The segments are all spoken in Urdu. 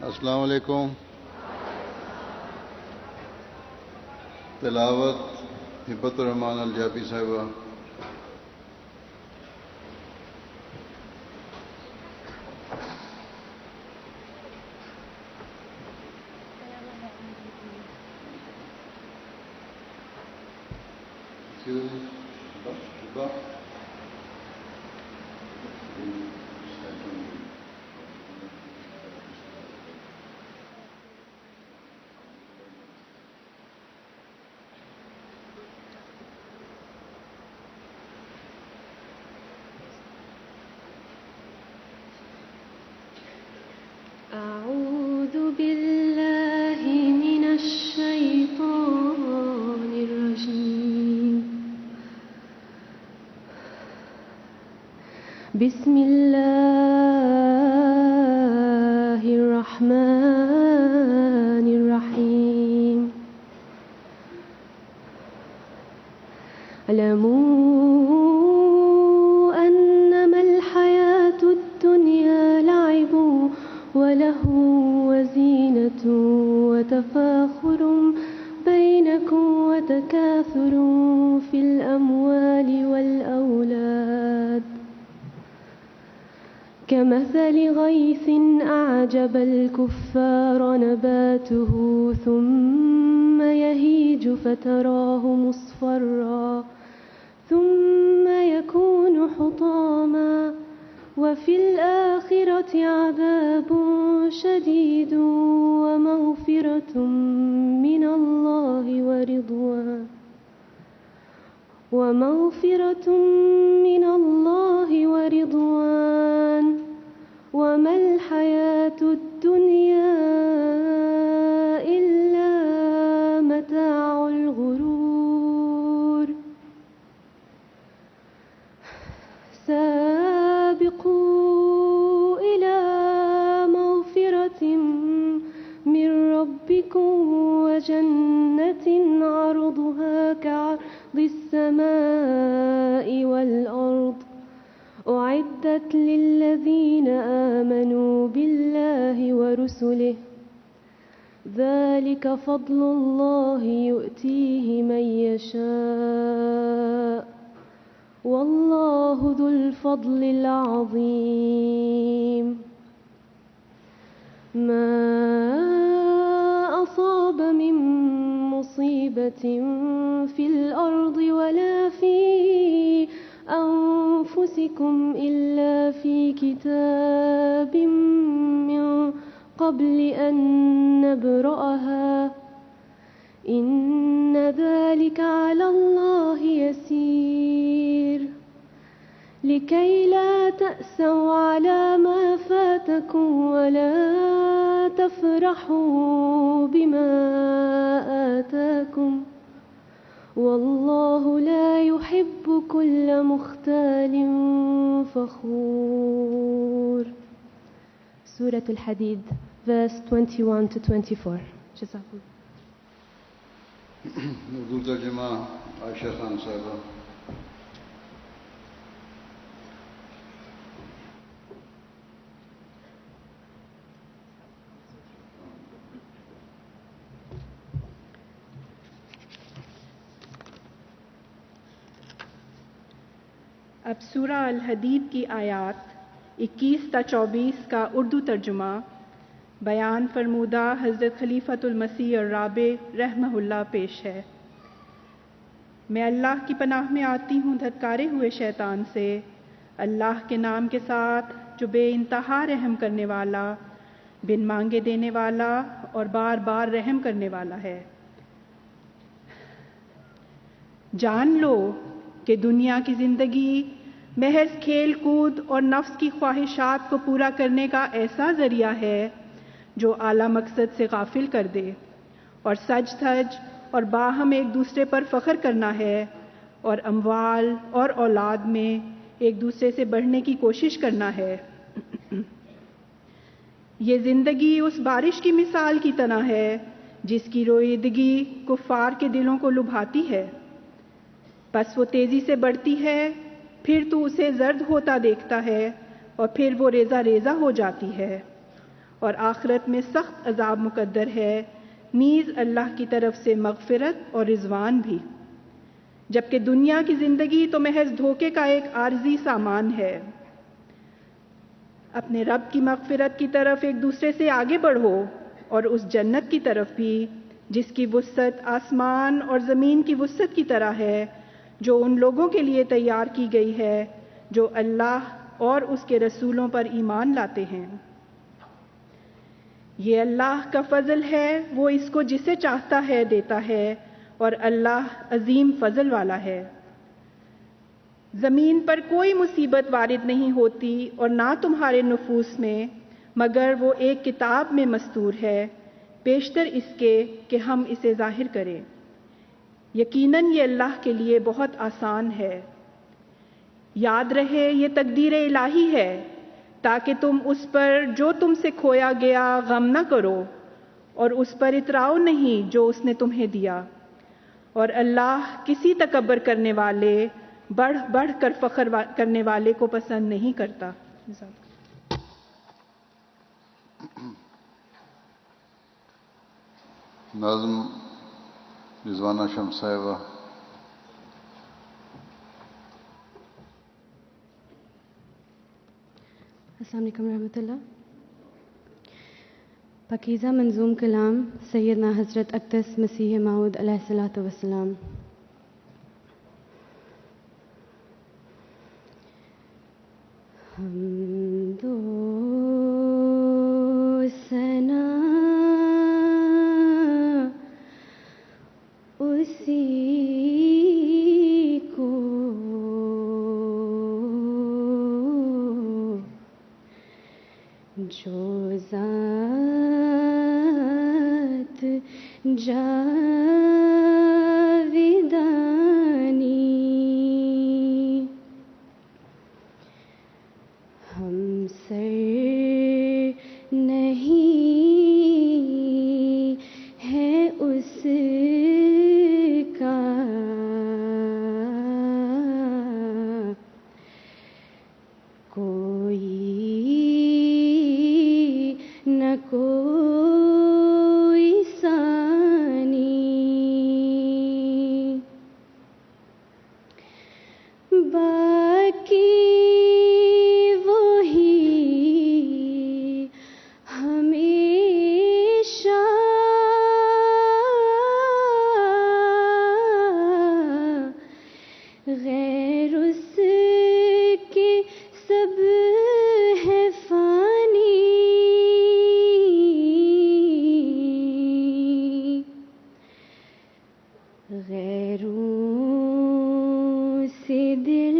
السلام علیکم. تلاوت ہبت الرحمان الجابی صاحبہ. أعوذ بالله من الشيطان الرجيم. بسم الله الرحمن الرحيم. اعلموا أنما الحياة الدنيا لعب وله وزينة وتفاخر بينكم وتكاثر في الأموال والأولاد كمثل غيث أعجب الكفار نباته ثم يهيج فتراه مصفرا ثم يكون حطاما وفي الآخرة عذاب شديد ومغفرة من الله ورضوان وما الحياة الدنيا إلا متاع الغرور. سابقوا إلى مغفرة من ربكم وجنة عرضها كعرض السماء والأرض أعدت للذين آمنوا بالله ورسله ذلك فضل الله يؤتيه من يشاء والله ذو الفضل العظيم. ما أصاب من مصيبة في الأرض ولا في أنفسكم إلا في كتاب من قبل أن نبرأها إن ذلك على الله يسير. لكي لا تأسوا على ما فاتكم ولا تفرحوا بما آتاكم والله لا يحب كل مختال فخور. سورة الحديد verse 21 to 24. جزاكم. اردو ترجمہ عائشہ خان صاحبہ. اب سورہ الحدید کی آیات 21 تا 24 کا اردو ترجمہ بیان فرمودہ حضرت خلیفۃ المسیح الرابع رحمہ اللہ پیش ہے. میں اللہ کی پناہ میں آتی ہوں دھتکارے ہوئے شیطان سے، اللہ کے نام کے ساتھ جو بے انتہا رحم کرنے والا، بن مانگے دینے والا اور بار بار رحم کرنے والا ہے. جان لو کہ دنیا کی زندگی محض کھیل کود اور نفس کی خواہشات کو پورا کرنے کا ایسا ذریعہ ہے جو اعلیٰ مقصد سے غافل کر دے، اور سج دھج اور باہم ایک دوسرے پر فخر کرنا ہے، اور اموال اور اولاد میں ایک دوسرے سے بڑھنے کی کوشش کرنا ہے. یہ زندگی اس بارش کی مثال کی طرح ہے جس کی رویدگی کفار کے دلوں کو لبھاتی ہے، بس وہ تیزی سے بڑھتی ہے، پھر تو اسے زرد ہوتا دیکھتا ہے اور پھر وہ ریزہ ریزہ ہو جاتی ہے، اور آخرت میں سخت عذاب مقدر ہے، نیز اللہ کی طرف سے مغفرت اور رضوان بھی، جبکہ دنیا کی زندگی تو محض دھوکے کا ایک عارضی سامان ہے۔ اپنے رب کی مغفرت کی طرف ایک دوسرے سے آگے بڑھو، اور اس جنت کی طرف بھی جس کی وسعت آسمان اور زمین کی وسعت کی طرح ہے، جو ان لوگوں کے لیے تیار کی گئی ہے جو اللہ اور اس کے رسولوں پر ایمان لاتے ہیں۔ یہ اللہ کا فضل ہے، وہ اس کو جسے چاہتا ہے دیتا ہے، اور اللہ عظیم فضل والا ہے۔ زمین پر کوئی مصیبت وارد نہیں ہوتی اور نہ تمہارے نفوس میں، مگر وہ ایک کتاب میں مستور ہے، بیشتر اس کے کہ ہم اسے ظاہر کریں۔ یقیناً یہ اللہ کے لیے بہت آسان ہے۔ یاد رہے یہ تقدیر الہی ہے، تاکہ تم اس پر جو تم سے کھویا گیا غم نہ کرو، اور اس پر اتراؤ نہیں جو اس نے تمہیں دیا، اور اللہ کسی تکبر کرنے والے، بڑھ بڑھ کر فخر کرنے والے کو پسند نہیں کرتا۔ نظم رضوانہ شمس صاحبہ۔ السلام علیکم ورحمۃ اللہ۔ پاکیزہ منظوم کلام سیدنا حضرت اقدس مسیح موعود علیہ الصلوۃ والسلام۔ حمد و ثنا اسی کو جو ذات جاویدانی ہم سر نہیں ہے اس کا، کوئی نہ کوئی ثانی، باقی وہی ہمیشہ، غیر اس کے سب ہے فانی، غیروں سے دل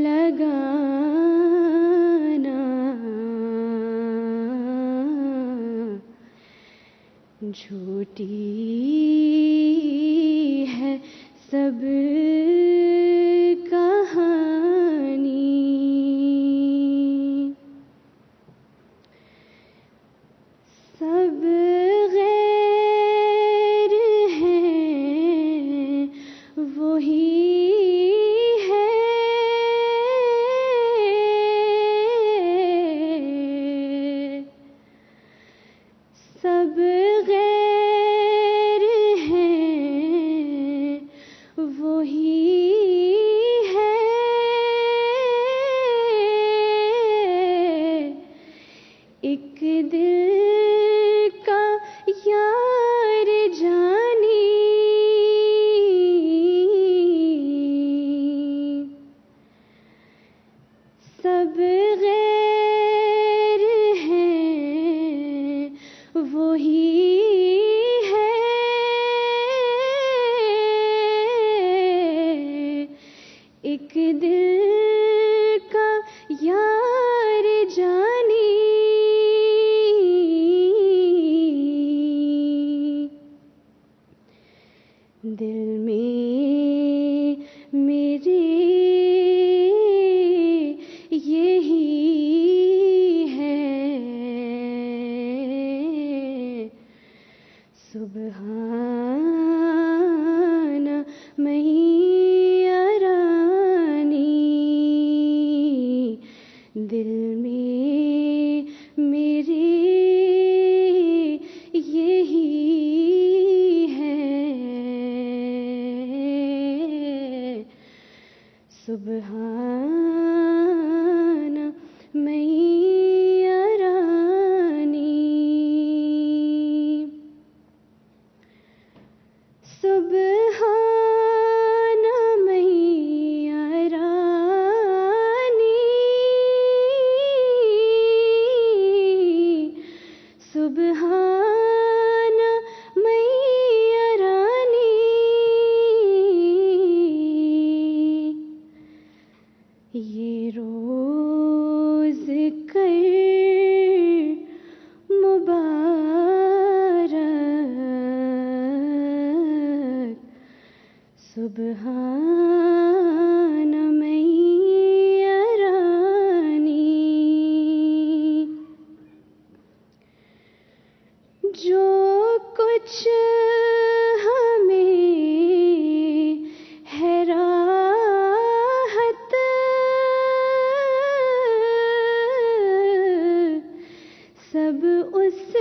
لگانا جھوٹی ہے سب کہانی، سب غیر ہیں وہی ہے، سب غیر ہیں وہی ہے، ایک دل کا یار جانی، سب غیر ہیں وہی ہے، ایک دل کا یار جانی، دل میں میرے یہی ہے، سبحان میاں رانی دل میں میرے یہی ہے سبحان میاں رانی سبحان میاں رانی سبحان میاں رانی یہ روز کر مبارک سبحان میاں رانی جو کچھ ہمیں ہے راحت سب اس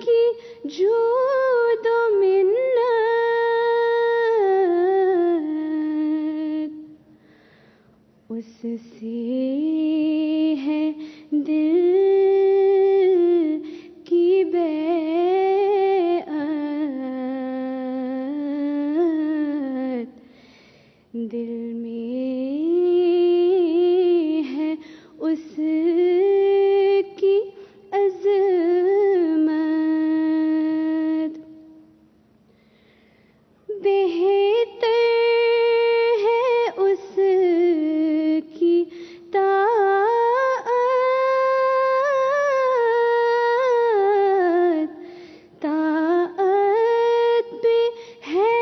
کی جود و منت اس سے ہے دل کی بیعت دل میں ہے اس کی عظمت بہتر ہے اس کی طاعت طاعت بھی ہے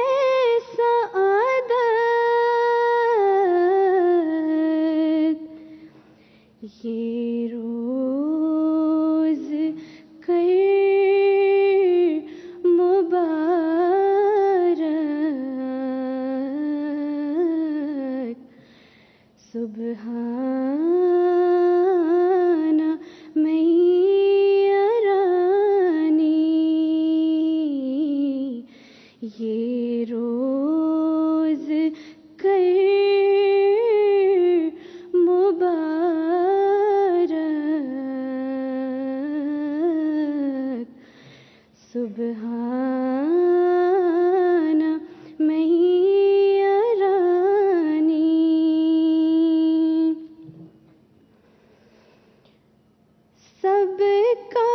سعادت یہ روز کر مبارک سبحان میاں رانی یہ روز کر مبارک سبحان میاں رانی سب کا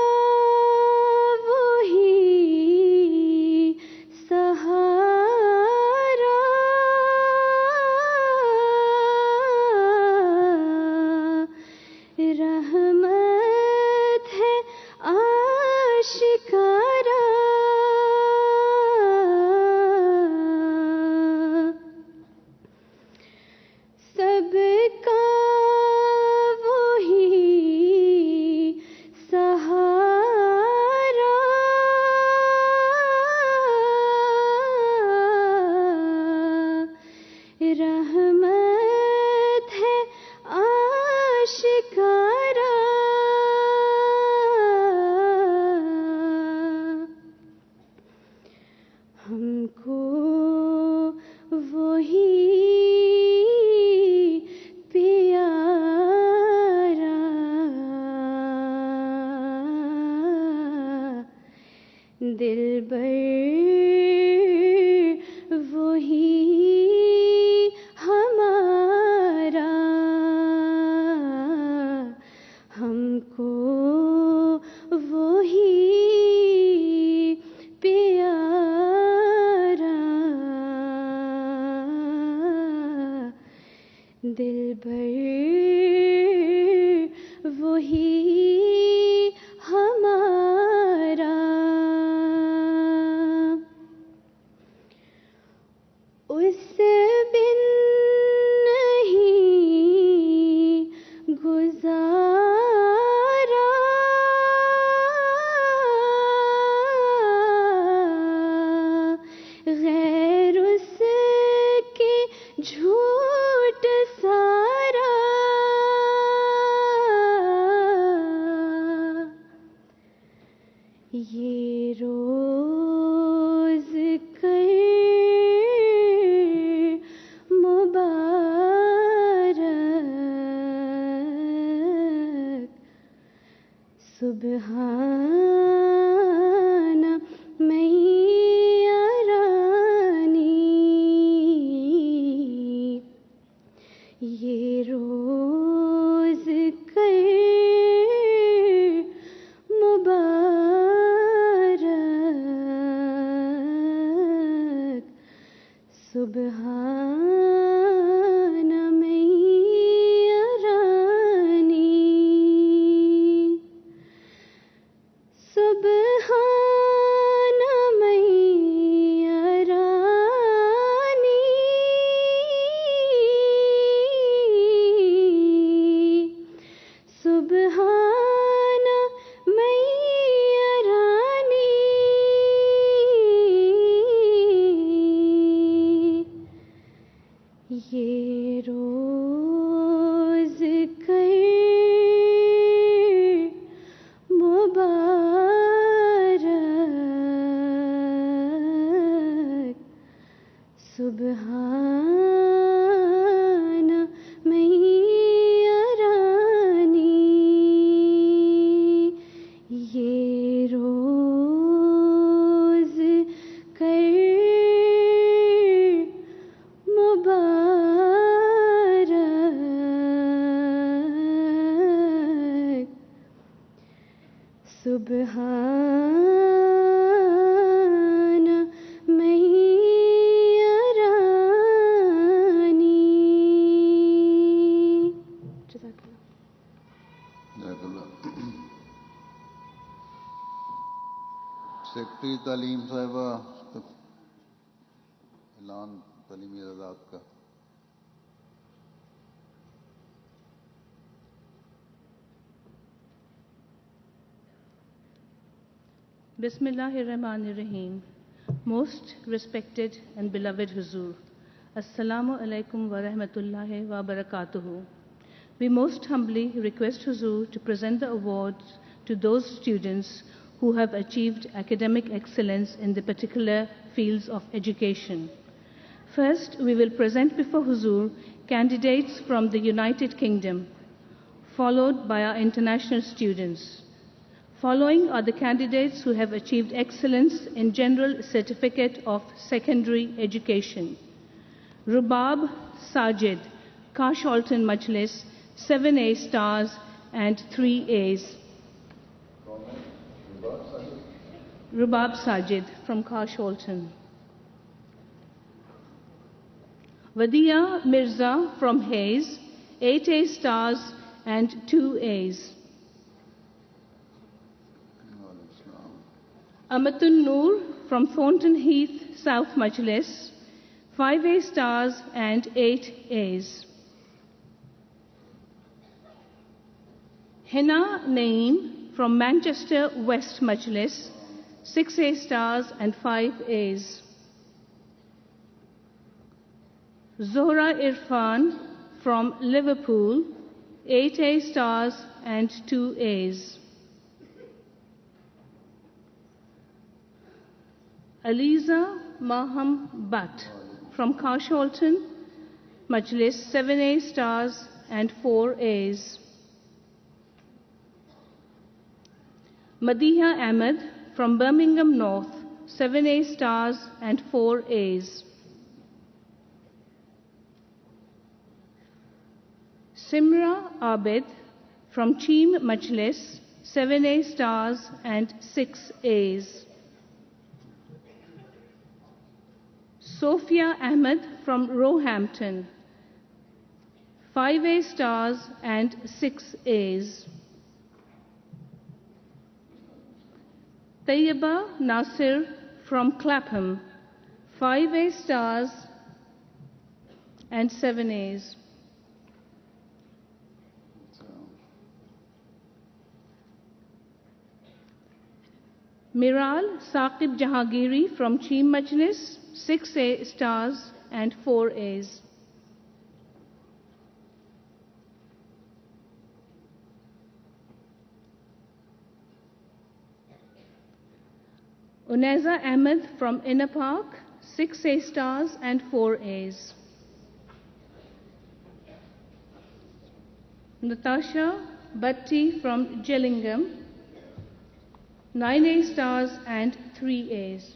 وہی سہارا رحمت ہے آشکارا سب کا وہی سہارا رحمت ہے آشکارا ہم کو وہی پیارا دلبر وہی ہمارا ہم کو وہی پیارا دلبر وہی ہمارا اس بن نہیں گزارا سبحان میرانی سبحان میرانی سبحان میرانی یہ روز کر مبارک سبحان میرانی یہ روز کر مبارک سبحان میرانی. جزاک اللہ. جزاک اللہ. سیکرٹری تعلیم صاحبہ اعلان تعلیمی اعداد کا. Bismillah ar-Rahman ar-Rahim. Most respected and beloved Huzur, Assalamu alaikum wa rahmatullahi wa barakatuhu. We most humbly request Huzur to present the awards to those students who have achieved academic excellence in the particular fields of education. First, we will present before Huzur candidates from the United Kingdom, followed by our international students. Following are the candidates who have achieved excellence in General Certificate of Secondary Education. Rubab Sajid, Carshalton Majlis, 7 A stars and 3 A's. Rubab Sajid from Carshalton. Wadia Mirza from Hayes, 8 A stars and 2 A's. Amatun Noor from Thornton Heath, South Majlis, 5 A stars and 8 A's. Hina Naeem from Manchester West Majlis, 6 A stars and 5 A's. Zohra Irfan from Liverpool, 8 A stars and 2 A's. Aliza Maham Butt from Carshalton Majlis, 7 A stars and 4 A's. Madiha Ahmed from Birmingham North, 7 A stars and 4 A's. Simra Abid from Cheam Majlis, 7 A stars and 6 A's. Sophia Ahmed from Roehampton, 5 A stars and 6 A's. Tayyaba Nasir from Clapham, 5 A stars and 7 A's. Miral Saqib Jahangiri from Cheam Majlis, 6 A stars and 4 A's. Unaiza Ahmed from Inner Park, 6 A stars and 4 A's. Natasha Bhatti from Gillingham, 9 A stars and 3 A's.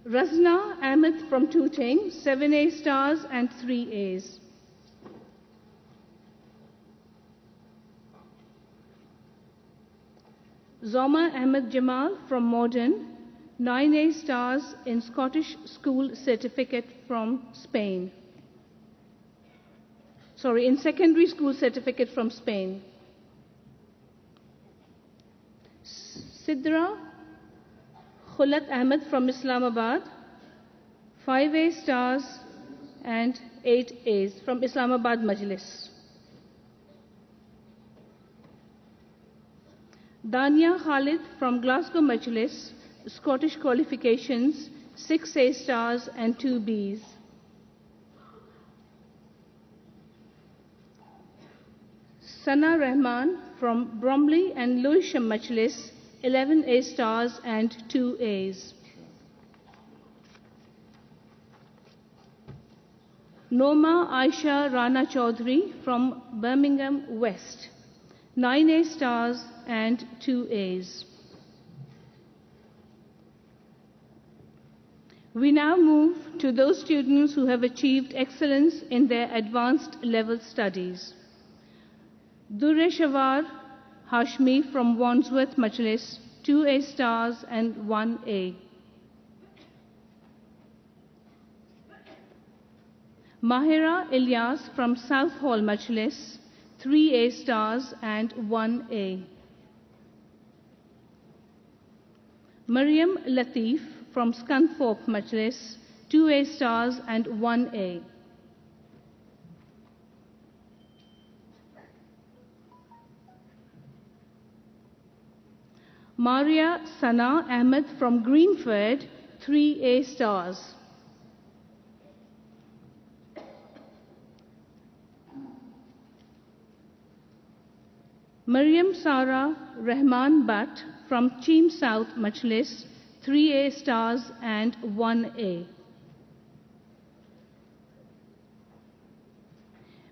Razna Ahmed from Tooting, 7 A stars and 3 A's. Zoma Ahmed Jamal from Morden, 9 A stars in Scottish School Certificate from Spain. In Secondary School Certificate from Spain. Sidra Khulat Ahmed from Islamabad, 5 A stars and 8 A's from Islamabad Majlis. Dania Khalid from Glasgow Majlis, Scottish qualifications, 6 A stars and 2 B's. Sana Rahman from Bromley and Lewisham Majlis, 11 A stars and 2 A's. Noma Aisha Rana Chaudhry from Birmingham West, 9 A stars and 2 A's. We now move to those students who have achieved excellence in their advanced level studies. Dureshawar Hashmi from Wandsworth Majlis, 2 A stars and 1 A. Mahira Ilyas from Southall Majlis, 3 A stars and 1 A. Maryam Latif from Scunthorpe Majlis, 2 A stars and 1 A. Maria Sana Ahmed from Greenford, 3 A stars. Maryam Sara Rahman Butt from Cheam South Majlis, 3 A stars and 1 A.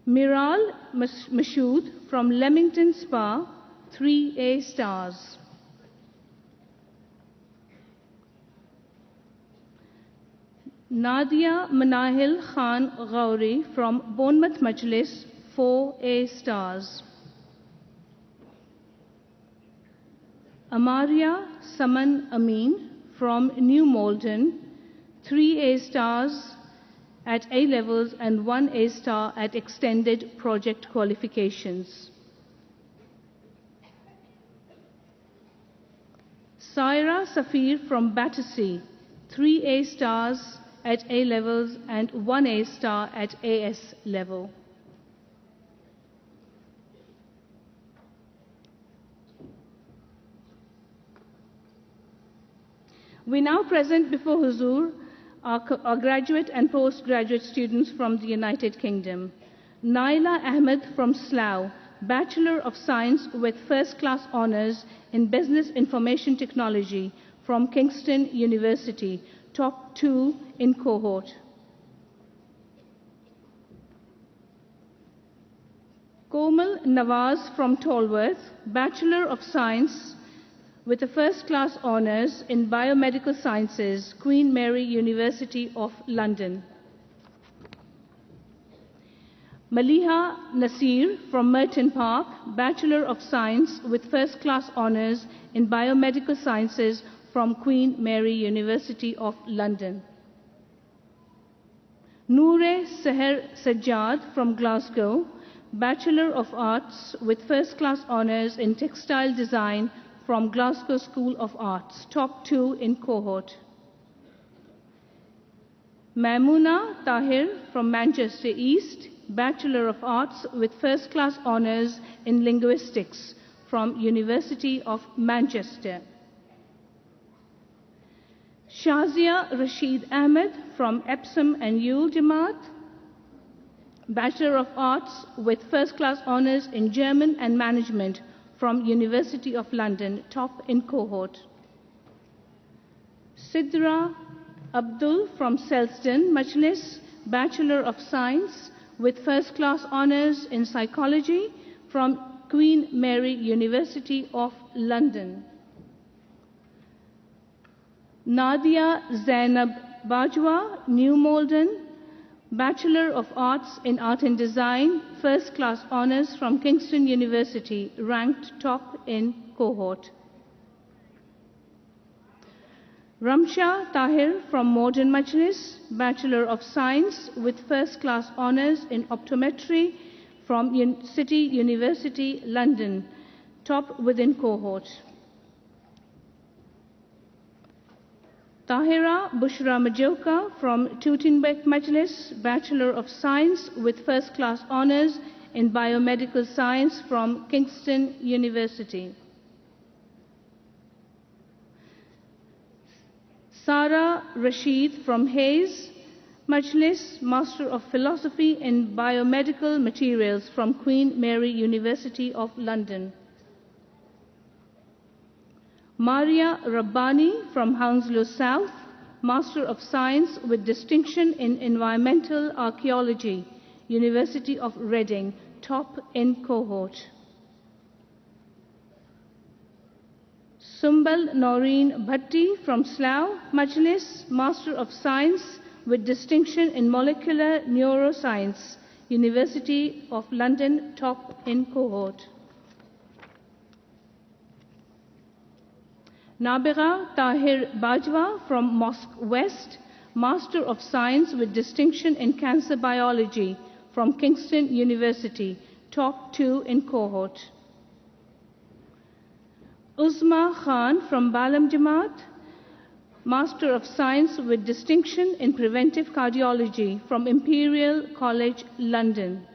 Miral Mashood from Leamington Spa, 3 A stars. Nadia Manahil Khan Ghauri from Bournemouth Majlis, 4 A stars. Amaria Saman Amin from New Malden, 3 A stars at A levels and 1 A star at extended project qualifications. Saira Safir from Battersea, 3 A stars at A levels and 1 A star at AS level. We now present before Huzur our graduate and postgraduate students from the United Kingdom. Naila Ahmed from Slough, Bachelor of Science with First Class Honours in Business Information Technology from Kingston University, top 2 in cohort. Komal Nawaz from Tolworth, Bachelor of Science with a First Class Honours in Biomedical Sciences, Queen Mary University of London. Maliha Nasir from Merton Park, Bachelor of Science with First Class Honours in Biomedical Sciences from Queen Mary University of London. Noore Seher Sajjad from Glasgow, Bachelor of Arts with First Class Honours in Textile Design from Glasgow School of Arts, top 2 in cohort. Maimoona Tahir from Manchester East, Bachelor of Arts with First Class Honours in Linguistics from University of Manchester. Shazia Rashid Ahmed from Epsom and Ewell Jamaat, Bachelor of Arts with First Class Honours in German and Management from University of London, top in cohort. Sidra Abdul from Selsdon Majlis, Bachelor of Science with First Class Honours in Psychology from Queen Mary University of London. Nadia Zainab Bajwa, New Malden, Bachelor of Arts in Art and Design, First Class Honours from Kingston University, ranked top in cohort. Ramsha Tahir from Modern Majlis, Bachelor of Science with First Class Honours in Optometry from City University, London, top within cohort. Tahira Bushra Majoka from Tootinbek Majlis, Bachelor of Science with First Class Honours in Biomedical Science from Kingston University. Sara Rashid from Hayes Majlis, Master of Philosophy in Biomedical Materials from Queen Mary University of London. Maria Rabbani from Hounslow South, Master of Science with Distinction in Environmental Archaeology, University of Reading, top in cohort. Sumbal Noreen Bhatti from Slough Majlis, Master of Science with Distinction in Molecular Neuroscience, University of London, top in cohort. Nabira Tahir Bajwa from Mosque West, Master of Science with Distinction in Cancer Biology from Kingston University, top 2 in cohort. Uzma Khan from Balam Jamaat, Master of Science with Distinction in Preventive Cardiology from Imperial College, London.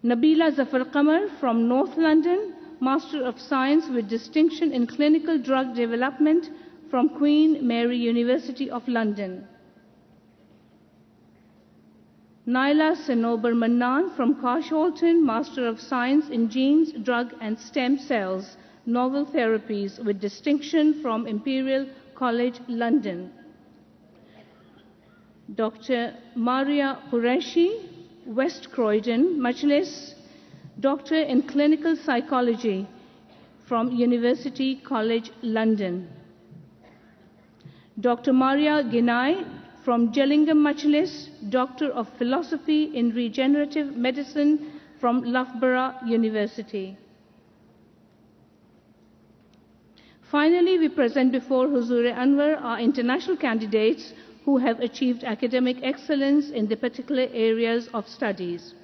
Nabila Zafar Qamar from North London, Master of Science with Distinction in Clinical Drug Development from Queen Mary University of London. Naila Sanobar Mannan from Carshalton, Master of Science in Genes, Drug and Stem Cells, Novel Therapies with Distinction from Imperial College, London. Dr. Maria Qureshi, West Croydon, Majlis, Doctor in Clinical Psychology from University College, London. Dr. Maria Ginai from Gillingham Majlis, Doctor of Philosophy in Regenerative Medicine from Loughborough University. Finally, we present before Huzur Anwar our international candidates who have achieved academic excellence in the particular areas of studies.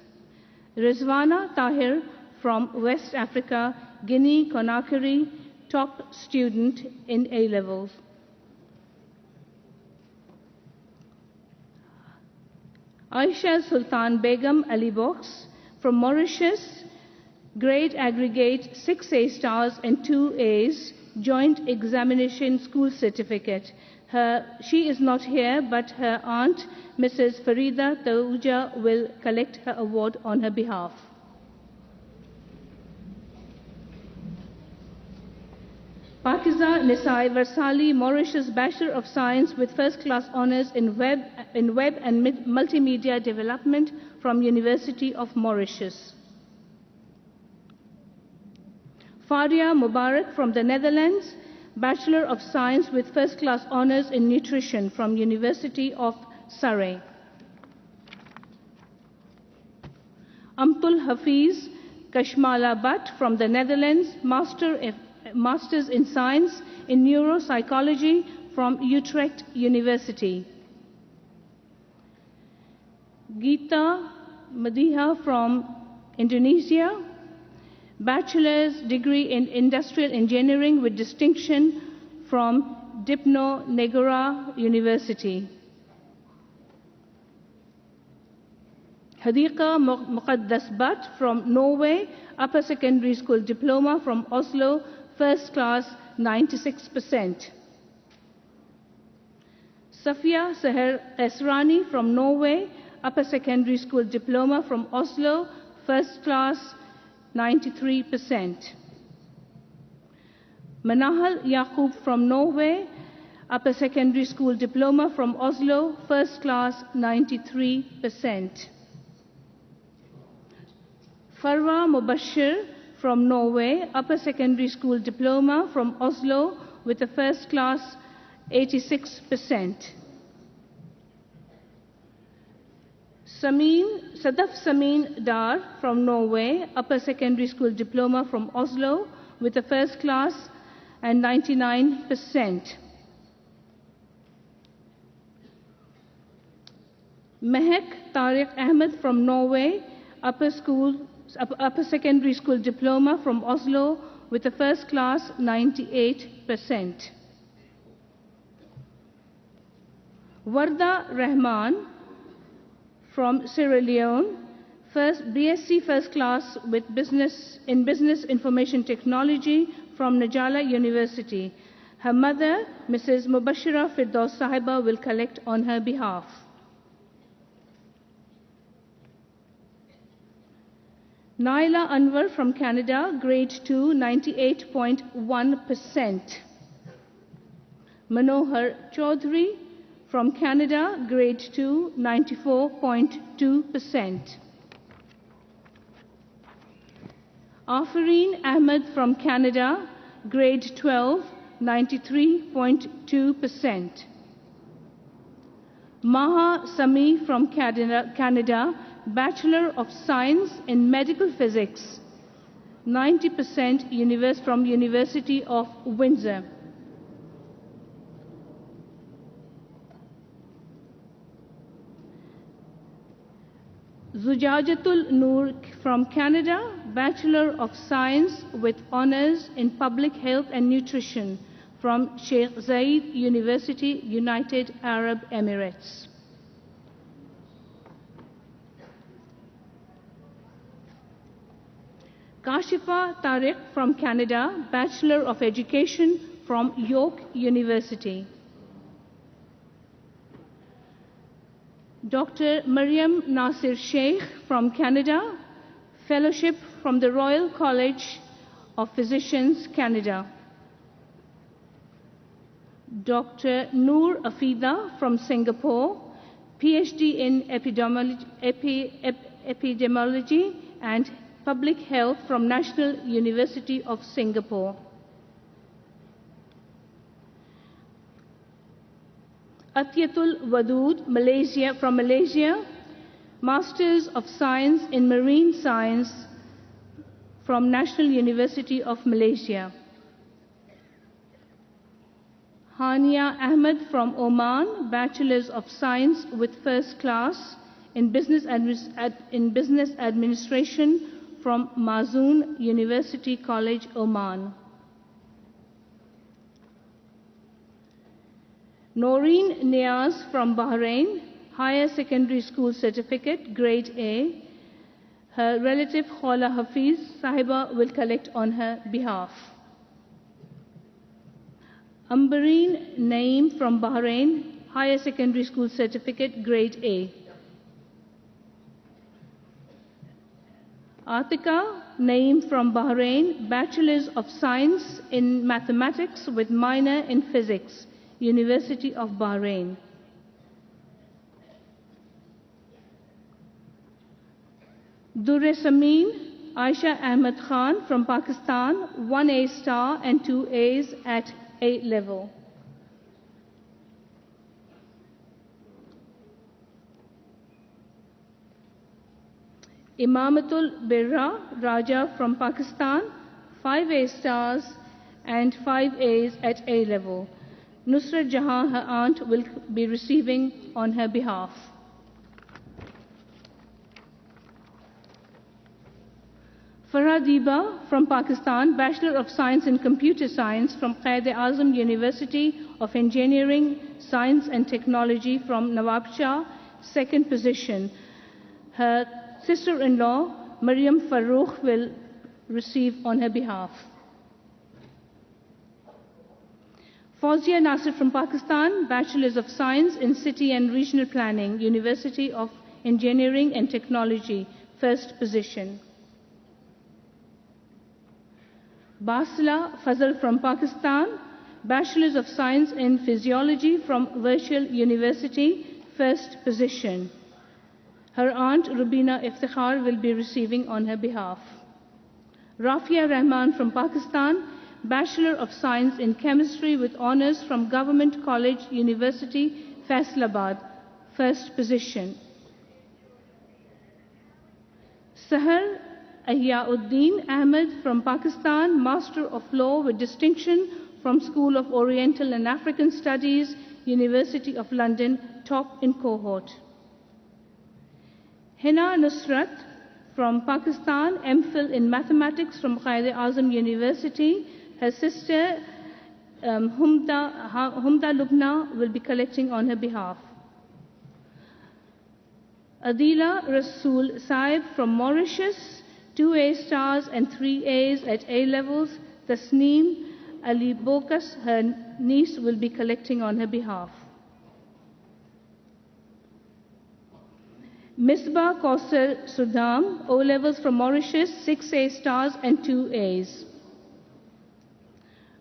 Rizwana Tahir from West Africa, Guinea Conakry, top student in A-levels. Aisha Sultan Begum Ali Box from Mauritius, grade aggregate 6 A stars and 2 A's, joint examination school certificate. She is not here, but her aunt, Mrs. Farida Tauja, will collect her award on her behalf. Pakiza Nisai Varsali, Mauritius, Bachelor of Science with First Class Honours in Web and Multimedia Development from University of Mauritius. Faria Mubarak from the Netherlands, Bachelor of Science with First Class Honours in Nutrition from University of Surrey. Ampul Hafiz Kashmala Bhatt from the Netherlands, Masters in Science in Neuropsychology from Utrecht University. Geeta Madiha from Indonesia, Bachelor's degree in Industrial Engineering with distinction from Dipno Negara University. Hadika Muqaddas Bhatt from Norway, Upper Secondary School Diploma from Oslo, First Class 96%. Safia Seher Esrani from Norway, Upper Secondary School Diploma from Oslo, First Class 93%. Manahal Yaqub from Norway, Upper Secondary School Diploma from Oslo, First Class 93%. Farwa Mubashir from Norway, Upper Secondary School Diploma from Oslo with a First Class 86%. Sadaf Samin Dar from Norway, upper secondary school diploma from Oslo with a first class and 99%. Mehek Tariq Ahmed from Norway, upper secondary school diploma from Oslo with a first class 98%. Warda Rahman from Sierra Leone, BSc first class with Business Information Technology from Najala University. Her mother, Mrs. Mubashira Firdaus Sahiba, will collect on her behalf. Naila Anwar from Canada, grade 2, 98.1%. Manohar Chaudhary from Canada, grade 2, 94.2%. Afareen Ahmed from Canada, grade 12, 93.2%. Maha Sami from Canada, Bachelor of Science in Medical Physics, 90% from University of Windsor. Zujajatul Noor from Canada, Bachelor of Science with Honours in Public Health and Nutrition from Sheikh Zayed University, United Arab Emirates. Kashifa Tariq from Canada, Bachelor of Education from York University. Dr. Mariam Nasir Sheikh from Canada, Fellowship from the Royal College of Physicians, Canada. Dr. Noor Afida from Singapore, PhD in Epidemiology and Public Health from National University of Singapore. Atyatul Wadood, from Malaysia, Masters of Science in Marine Science from National University of Malaysia. Hania Ahmed from Oman, Bachelors of Science with First Class in Business Administration from Mazoon University College, Oman. Noreen Niaz from Bahrain, Higher Secondary School Certificate, Grade A. Her relative Khola Hafiz Sahiba will collect on her behalf. Ambareen Naeem from Bahrain, Higher Secondary School Certificate, Grade A. Atika Naeem from Bahrain, Bachelors of Science in Mathematics with minor in Physics, University of Bahrain. Durre Samin Aisha Ahmed Khan from Pakistan, 1A star and 2 A's at A level. Imamatul Birra Raja from Pakistan, 5A stars and 5 A's at A level. Nusrat Jahan, her aunt, will be receiving on her behalf. Farah Diba from Pakistan, Bachelor of Science in Computer Science from Quaid-e-Azam University of Engineering, Science and Technology from Nawab Shah, 2nd position. Her sister-in-law, Maryam Farooq, will receive on her behalf. Fauzia Nasir from Pakistan, Bachelors of Science in City and Regional Planning, University of Engineering and Technology, 1st position. Basila Fazal from Pakistan, Bachelors of Science in Physiology from Virtual University, 1st position. Her aunt Rubina Iftikhar will be receiving on her behalf. Rafia Rahman from Pakistan, Bachelor of Science in Chemistry with honors from Government College, University, Faisalabad, first position. Sahar Ahyauddin Ahmed from Pakistan, Master of Law with distinction from School of Oriental and African Studies, University of London, top in cohort. Hina Nusrat from Pakistan, MPhil in Mathematics from Quaid-e-Azam University. Her sister Humda Lubna will be collecting on her behalf. Adila Rasool Saib from Mauritius, 2 A stars and 3 A's at A levels. Tasneem Ali Bokas, her niece, will be collecting on her behalf. Misbah Kausar Sudham, O levels from Mauritius, 6 A stars and 2 A's.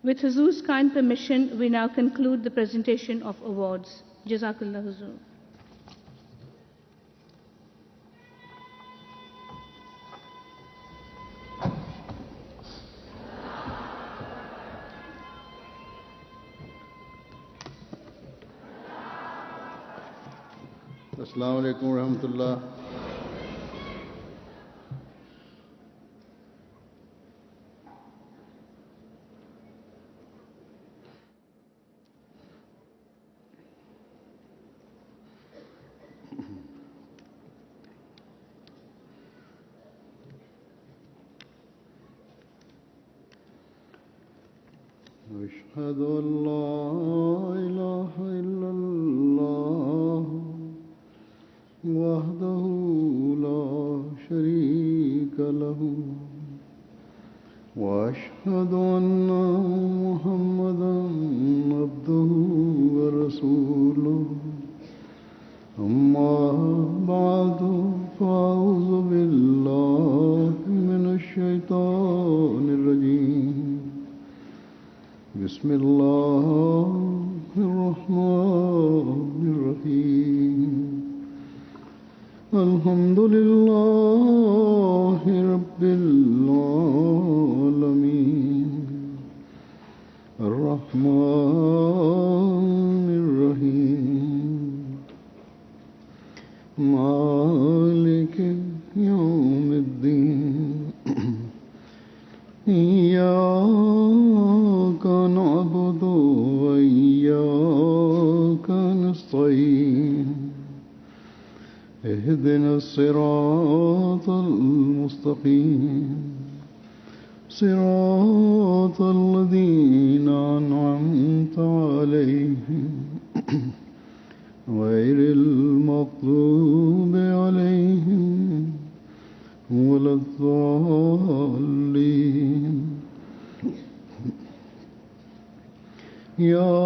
With Huzur's kind permission, we now conclude the presentation of awards. Jazakallah Huzur. السلام علیکم ورحمۃ اللہ. أشهد أن لا إله إلا الله وحده لا شريك له وأشهد أن محمدا عبده ورسوله أما بعد فأعوذ بالله من الشيطان الرجيم بسم الله الرحمن الرحيم الحمد لله رب العالمين الرحمن الرحيم مالك يوم الدين إياك نعبد وإياك نستعين اهدنا الصراط المستقيم صراط الذين أنعمت عليهم غير المغضوب عليهم ولا الضالين. يا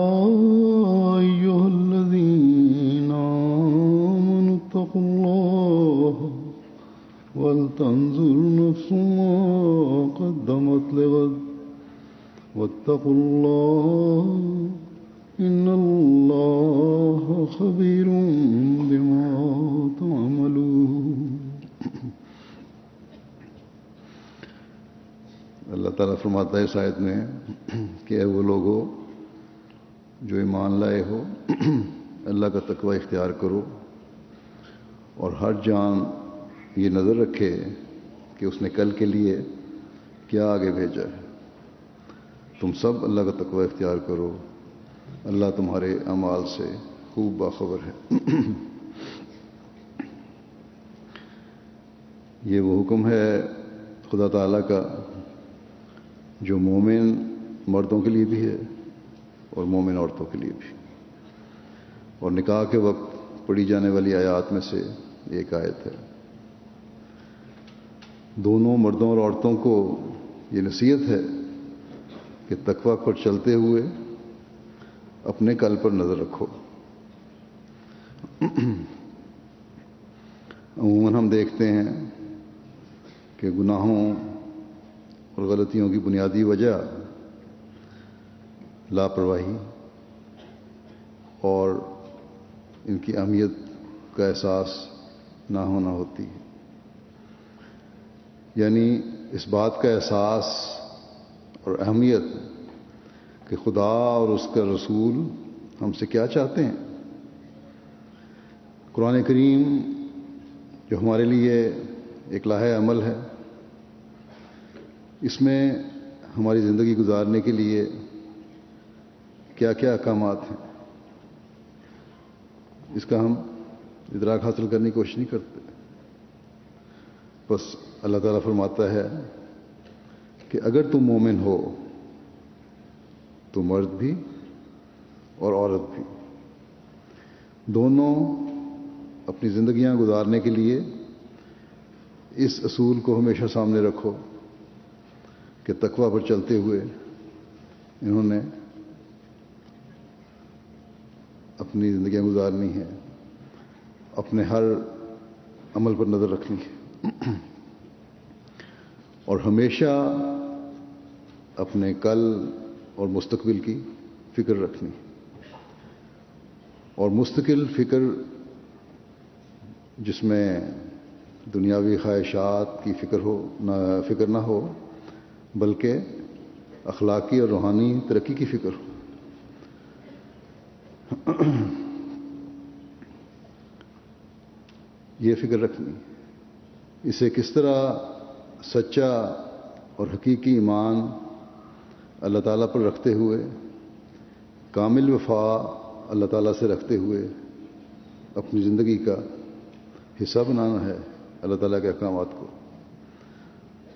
أيها الذين آمنوا اتقوا الله ولتنظر نفس ما قدمت لغد واتقوا الله إن الله خبير بما تعملون. اللہ تعالیٰ فرماتا ہے اس آیت میں کہ اے وہ لوگ ہو جو ایمان لائے ہو اللہ کا تقوی اختیار کرو اور ہر جان یہ نظر رکھے کہ اس نے کل کے لیے کیا آگے بھیجا ہے. تم سب اللہ کا تقوی اختیار کرو، اللہ تمہارے اعمال سے خوب باخبر ہے. یہ وہ حکم ہے خدا تعالیٰ کا جو مومن مردوں کے لیے بھی ہے اور مومن عورتوں کے لیے بھی. اور نکاح کے وقت پڑھی جانے والی آیات میں سے ایک آیت ہے. دونوں مردوں اور عورتوں کو یہ نصیحت ہے کہ تقوی پر چلتے ہوئے اپنے کل پر نظر رکھو. عموماً ہم دیکھتے ہیں کہ گناہوں اور غلطیوں کی بنیادی وجہ لاپرواہی اور ان کی اہمیت کا احساس نہ ہونا ہوتی ہے. یعنی اس بات کا احساس اور اہمیت کہ خدا اور اس کا رسول ہم سے کیا چاہتے ہیں. قرآن کریم جو ہمارے لیے ایک لائحہ عمل ہے، اس میں ہماری زندگی گزارنے کے لیے کیا کیا احکامات ہیں، اس کا ہم ادراک حاصل کرنے کی کوشش نہیں کرتے. بس اللہ تعالیٰ فرماتا ہے کہ اگر تم مومن ہو تو مرد بھی اور عورت بھی دونوں اپنی زندگیاں گزارنے کے لیے اس اصول کو ہمیشہ سامنے رکھو کہ تقویٰ پر چلتے ہوئے انہوں نے اپنی زندگیاں گزارنی ہیں، اپنے ہر عمل پر نظر رکھنی ہے اور ہمیشہ اپنے کل اور مستقبل کی فکر رکھنی. اور مستقل فکر جس میں دنیاوی خواہشات کی فکر نہ ہو، بلکہ اخلاقی اور روحانی ترقی کی فکر ہو. یہ فکر رکھنی، اسے کس طرح سچا اور حقیقی ایمان اللہ تعالیٰ پر رکھتے ہوئے، کامل وفا اللہ تعالیٰ سے رکھتے ہوئے اپنی زندگی کا حصہ بنانا ہے اللہ تعالیٰ کے احکامات کو.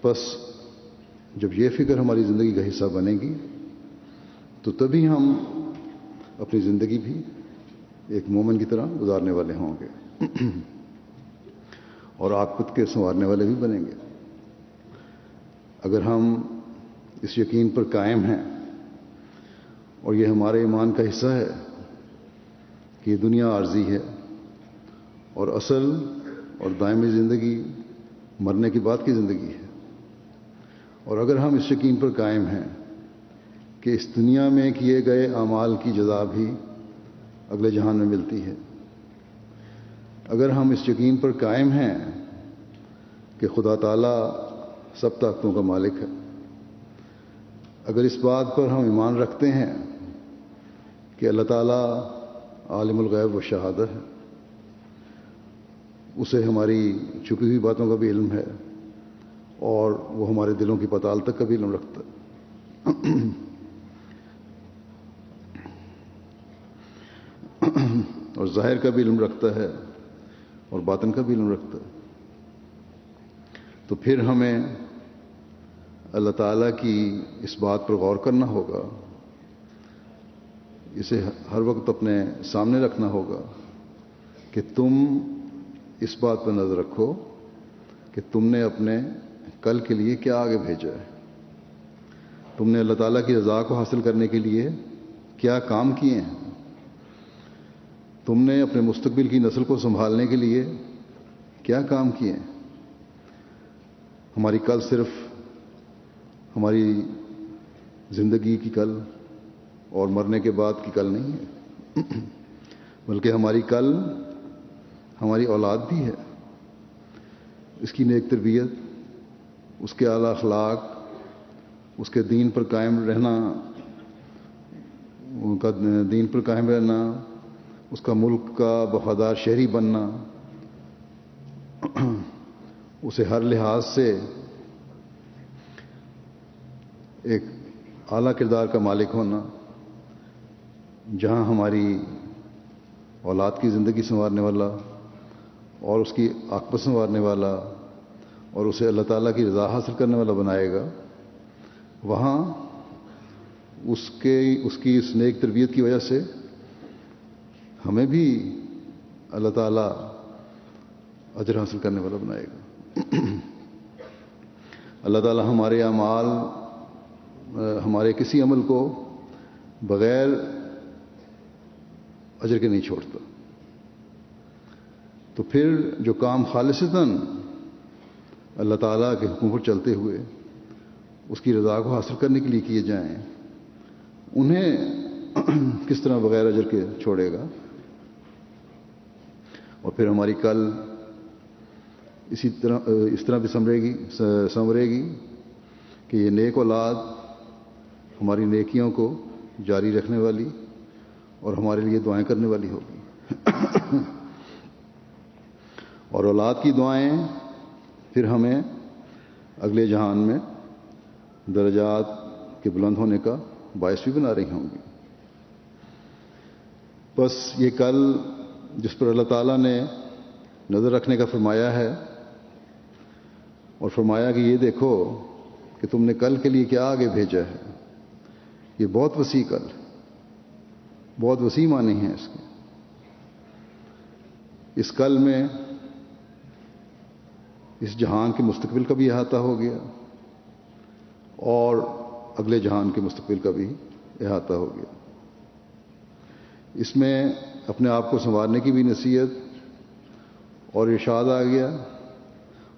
بس جب یہ فکر ہماری زندگی کا حصہ بنے گی تو تبھی ہم اپنی زندگی بھی ایک مومن کی طرح گزارنے والے ہوں گے اور عاقبت کے سنوارنے والے بھی بنیں گے. اگر ہم اس یقین پر قائم ہیں اور یہ ہمارے ایمان کا حصہ ہے کہ یہ دنیا عارضی ہے اور اصل اور دائمی زندگی مرنے کے بعد کی زندگی ہے، اور اگر ہم اس یقین پر قائم ہیں کہ اس دنیا میں کیے گئے اعمال کی جزا بھی اگلے جہان میں ملتی ہے، اگر ہم اس یقین پر قائم ہیں کہ خدا تعالیٰ سب طاقتوں کا مالک ہے، اگر اس بات پر ہم ایمان رکھتے ہیں کہ اللہ تعالیٰ عالم الغیب و شہادت ہے، اسے ہماری چھپی ہوئی باتوں کا بھی علم ہے اور وہ ہمارے دلوں کی پتال تک کا بھی علم رکھتا ہے، اور ظاہر کا بھی علم رکھتا ہے اور باطن کا بھی علم رکھتا ہے، تو پھر ہمیں اللہ تعالیٰ کی اس بات پر غور کرنا ہوگا، اسے ہر وقت اپنے سامنے رکھنا ہوگا کہ تم اس بات پر نظر رکھو کہ تم نے اپنے کل کے لیے کیا آگے بھیجا ہے، تم نے اللہ تعالیٰ کی رضا کو حاصل کرنے کے لیے کیا کام کیے ہیں، تم نے اپنے مستقبل کی نسل کو سنبھالنے کے لیے کیا کام کیے ہیں. ہماری کل صرف ہماری زندگی کی کل اور مرنے کے بعد کی کل نہیں ہے، بلکہ ہماری کل ہماری اولاد بھی ہے. اس کی نیک تربیت، اس کے اعلیٰ اخلاق، اس کے دین پر قائم رہنا، ان کا دین پر قائم رہنا، اس کا ملک کا وفادار شہری بننا، اسے ہر لحاظ سے ایک اعلیٰ کردار کا مالک ہونا، جہاں ہماری اولاد کی زندگی سنوارنے والا اور اس کی عاقبت سنوارنے والا اور اسے اللہ تعالیٰ کی رضا حاصل کرنے والا بنائے گا، وہاں اس کی اس نیک تربیت کی وجہ سے ہمیں بھی اللہ تعالیٰ اجر حاصل کرنے والا بنائے گا. اللہ تعالیٰ ہمارے اعمال، ہمارے کسی عمل کو بغیر اجر کے نہیں چھوڑتا. تو پھر جو کام خالصتاً اللہ تعالیٰ کے حکم پر چلتے ہوئے اس کی رضا کو حاصل کرنے کے لیے کیے جائیں، انہیں کس طرح بغیر اجر کے چھوڑے گا. اور پھر ہماری کل اس طرح بھی سنورے گی کہ یہ نیک اولاد ہماری نیکیوں کو جاری رکھنے والی اور ہمارے لیے دعائیں کرنے والی ہوگی. اور اولاد کی دعائیں پھر ہمیں اگلے جہان میں درجات کے بلند ہونے کا باعث بھی بنا رہی ہوں گی. بس یہ کل جس پر اللہ تعالیٰ نے نظر رکھنے کا فرمایا ہے اور فرمایا کہ یہ دیکھو کہ تم نے کل کے لیے کیا آگے بھیجا ہے، یہ بہت وسیع کل، بہت وسیع معنی ہیں اس کے. اس کل میں اس جہان کے مستقبل کا بھی احاطہ ہو گیا اور اگلے جہان کے مستقبل کا بھی احاطہ ہو گیا. اس میں اپنے آپ کو سنوارنے کی بھی نصیحت اور ارشاد آ گیا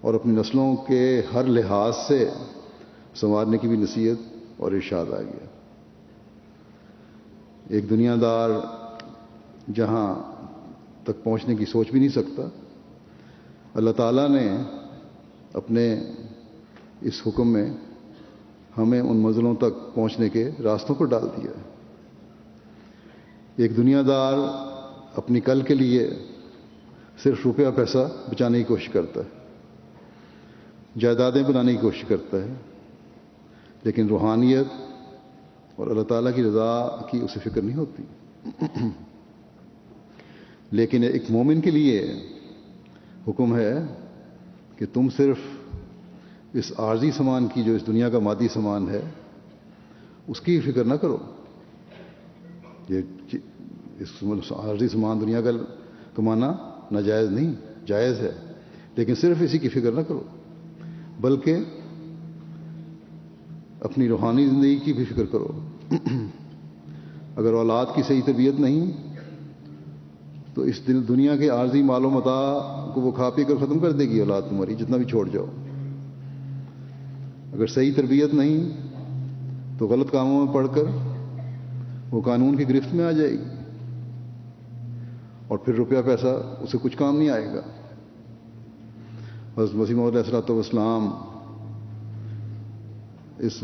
اور اپنی نسلوں کے ہر لحاظ سے سنوارنے کی بھی نصیحت اور ارشاد آ گیا. ایک دنیا دار جہاں تک پہنچنے کی سوچ بھی نہیں سکتا، اللہ تعالیٰ نے اپنے اس حکم میں ہمیں ان منزلوں تک پہنچنے کے راستوں پر ڈال دیا ہے. ایک دنیا دار اپنی کل کے لیے صرف روپیہ پیسہ بچانے کی کوشش کرتا ہے، جائیدادیں بنانے کی کوشش کرتا ہے، لیکن روحانیت اور اللہ تعالیٰ کی رضا کی اسے فکر نہیں ہوتی. لیکن ایک مومن کے لیے حکم ہے کہ تم صرف اس عارضی سامان کی، جو اس دنیا کا مادی سامان ہے، اس کی فکر نہ کرو. یہ اس عارضی سامان دنیا کا کمانا ناجائز نہیں، جائز ہے، لیکن صرف اسی کی فکر نہ کرو، بلکہ اپنی روحانی زندگی کی بھی فکر کرو. اگر اولاد کی صحیح تربیت نہیں تو اس دنیا کے عارضی مال و متاع کو وہ کھا پی کر ختم کر دے گی اولاد تمہاری، جتنا بھی چھوڑ جاؤ. اگر صحیح تربیت نہیں تو غلط کاموں میں پڑھ کر وہ قانون کی گرفت میں آ جائے گی اور پھر روپیہ پیسہ اسے کچھ کام نہیں آئے گا. حضرت مسیح موعود علیہ الصلوۃ والسلام اس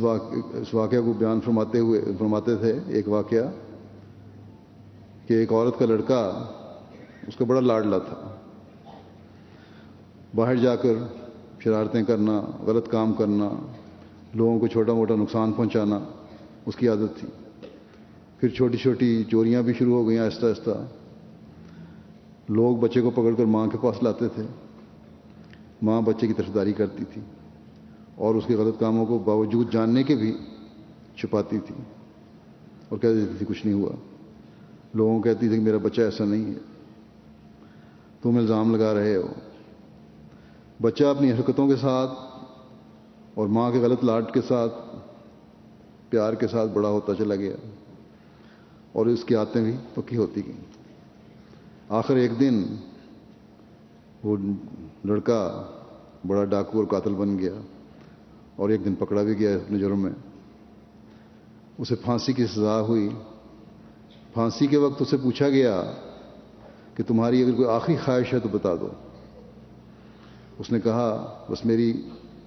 واقعہ کو بیان فرماتے تھے. ایک واقعہ کہ ایک عورت کا لڑکا، اس کا بڑا لاڈلا تھا، باہر جا کر شرارتیں کرنا، غلط کام کرنا، لوگوں کو چھوٹا موٹا نقصان پہنچانا اس کی عادت تھی. پھر چھوٹی چھوٹی چوریاں بھی شروع ہو گئیں آہستہ آہستہ. لوگ بچے کو پکڑ کر ماں کے پاس لاتے تھے، ماں بچے کی طرفداری کرتی تھی اور اس کے غلط کاموں کو باوجود جاننے کے بھی چھپاتی تھی اور کہہ دیتی تھی کچھ نہیں ہوا. لوگوں کو کہتی تھی کہ میرا بچہ ایسا نہیں ہے، تم الزام لگا رہے ہو. بچہ اپنی حرکتوں کے ساتھ اور ماں کے غلط لاڈ کے ساتھ، پیار کے ساتھ بڑا ہوتا چلا گیا اور اس کی عادتیں بھی پکی ہوتی گئیں. آخر ایک دن وہ لڑکا بڑا ڈاکو اور قاتل بن گیا اور ایک دن پکڑا بھی گیا اپنے جرم میں. اسے پھانسی کی سزا ہوئی. پھانسی کے وقت اسے پوچھا گیا کہ تمہاری اگر کوئی آخری خواہش ہے تو بتا دو. اس نے کہا بس میری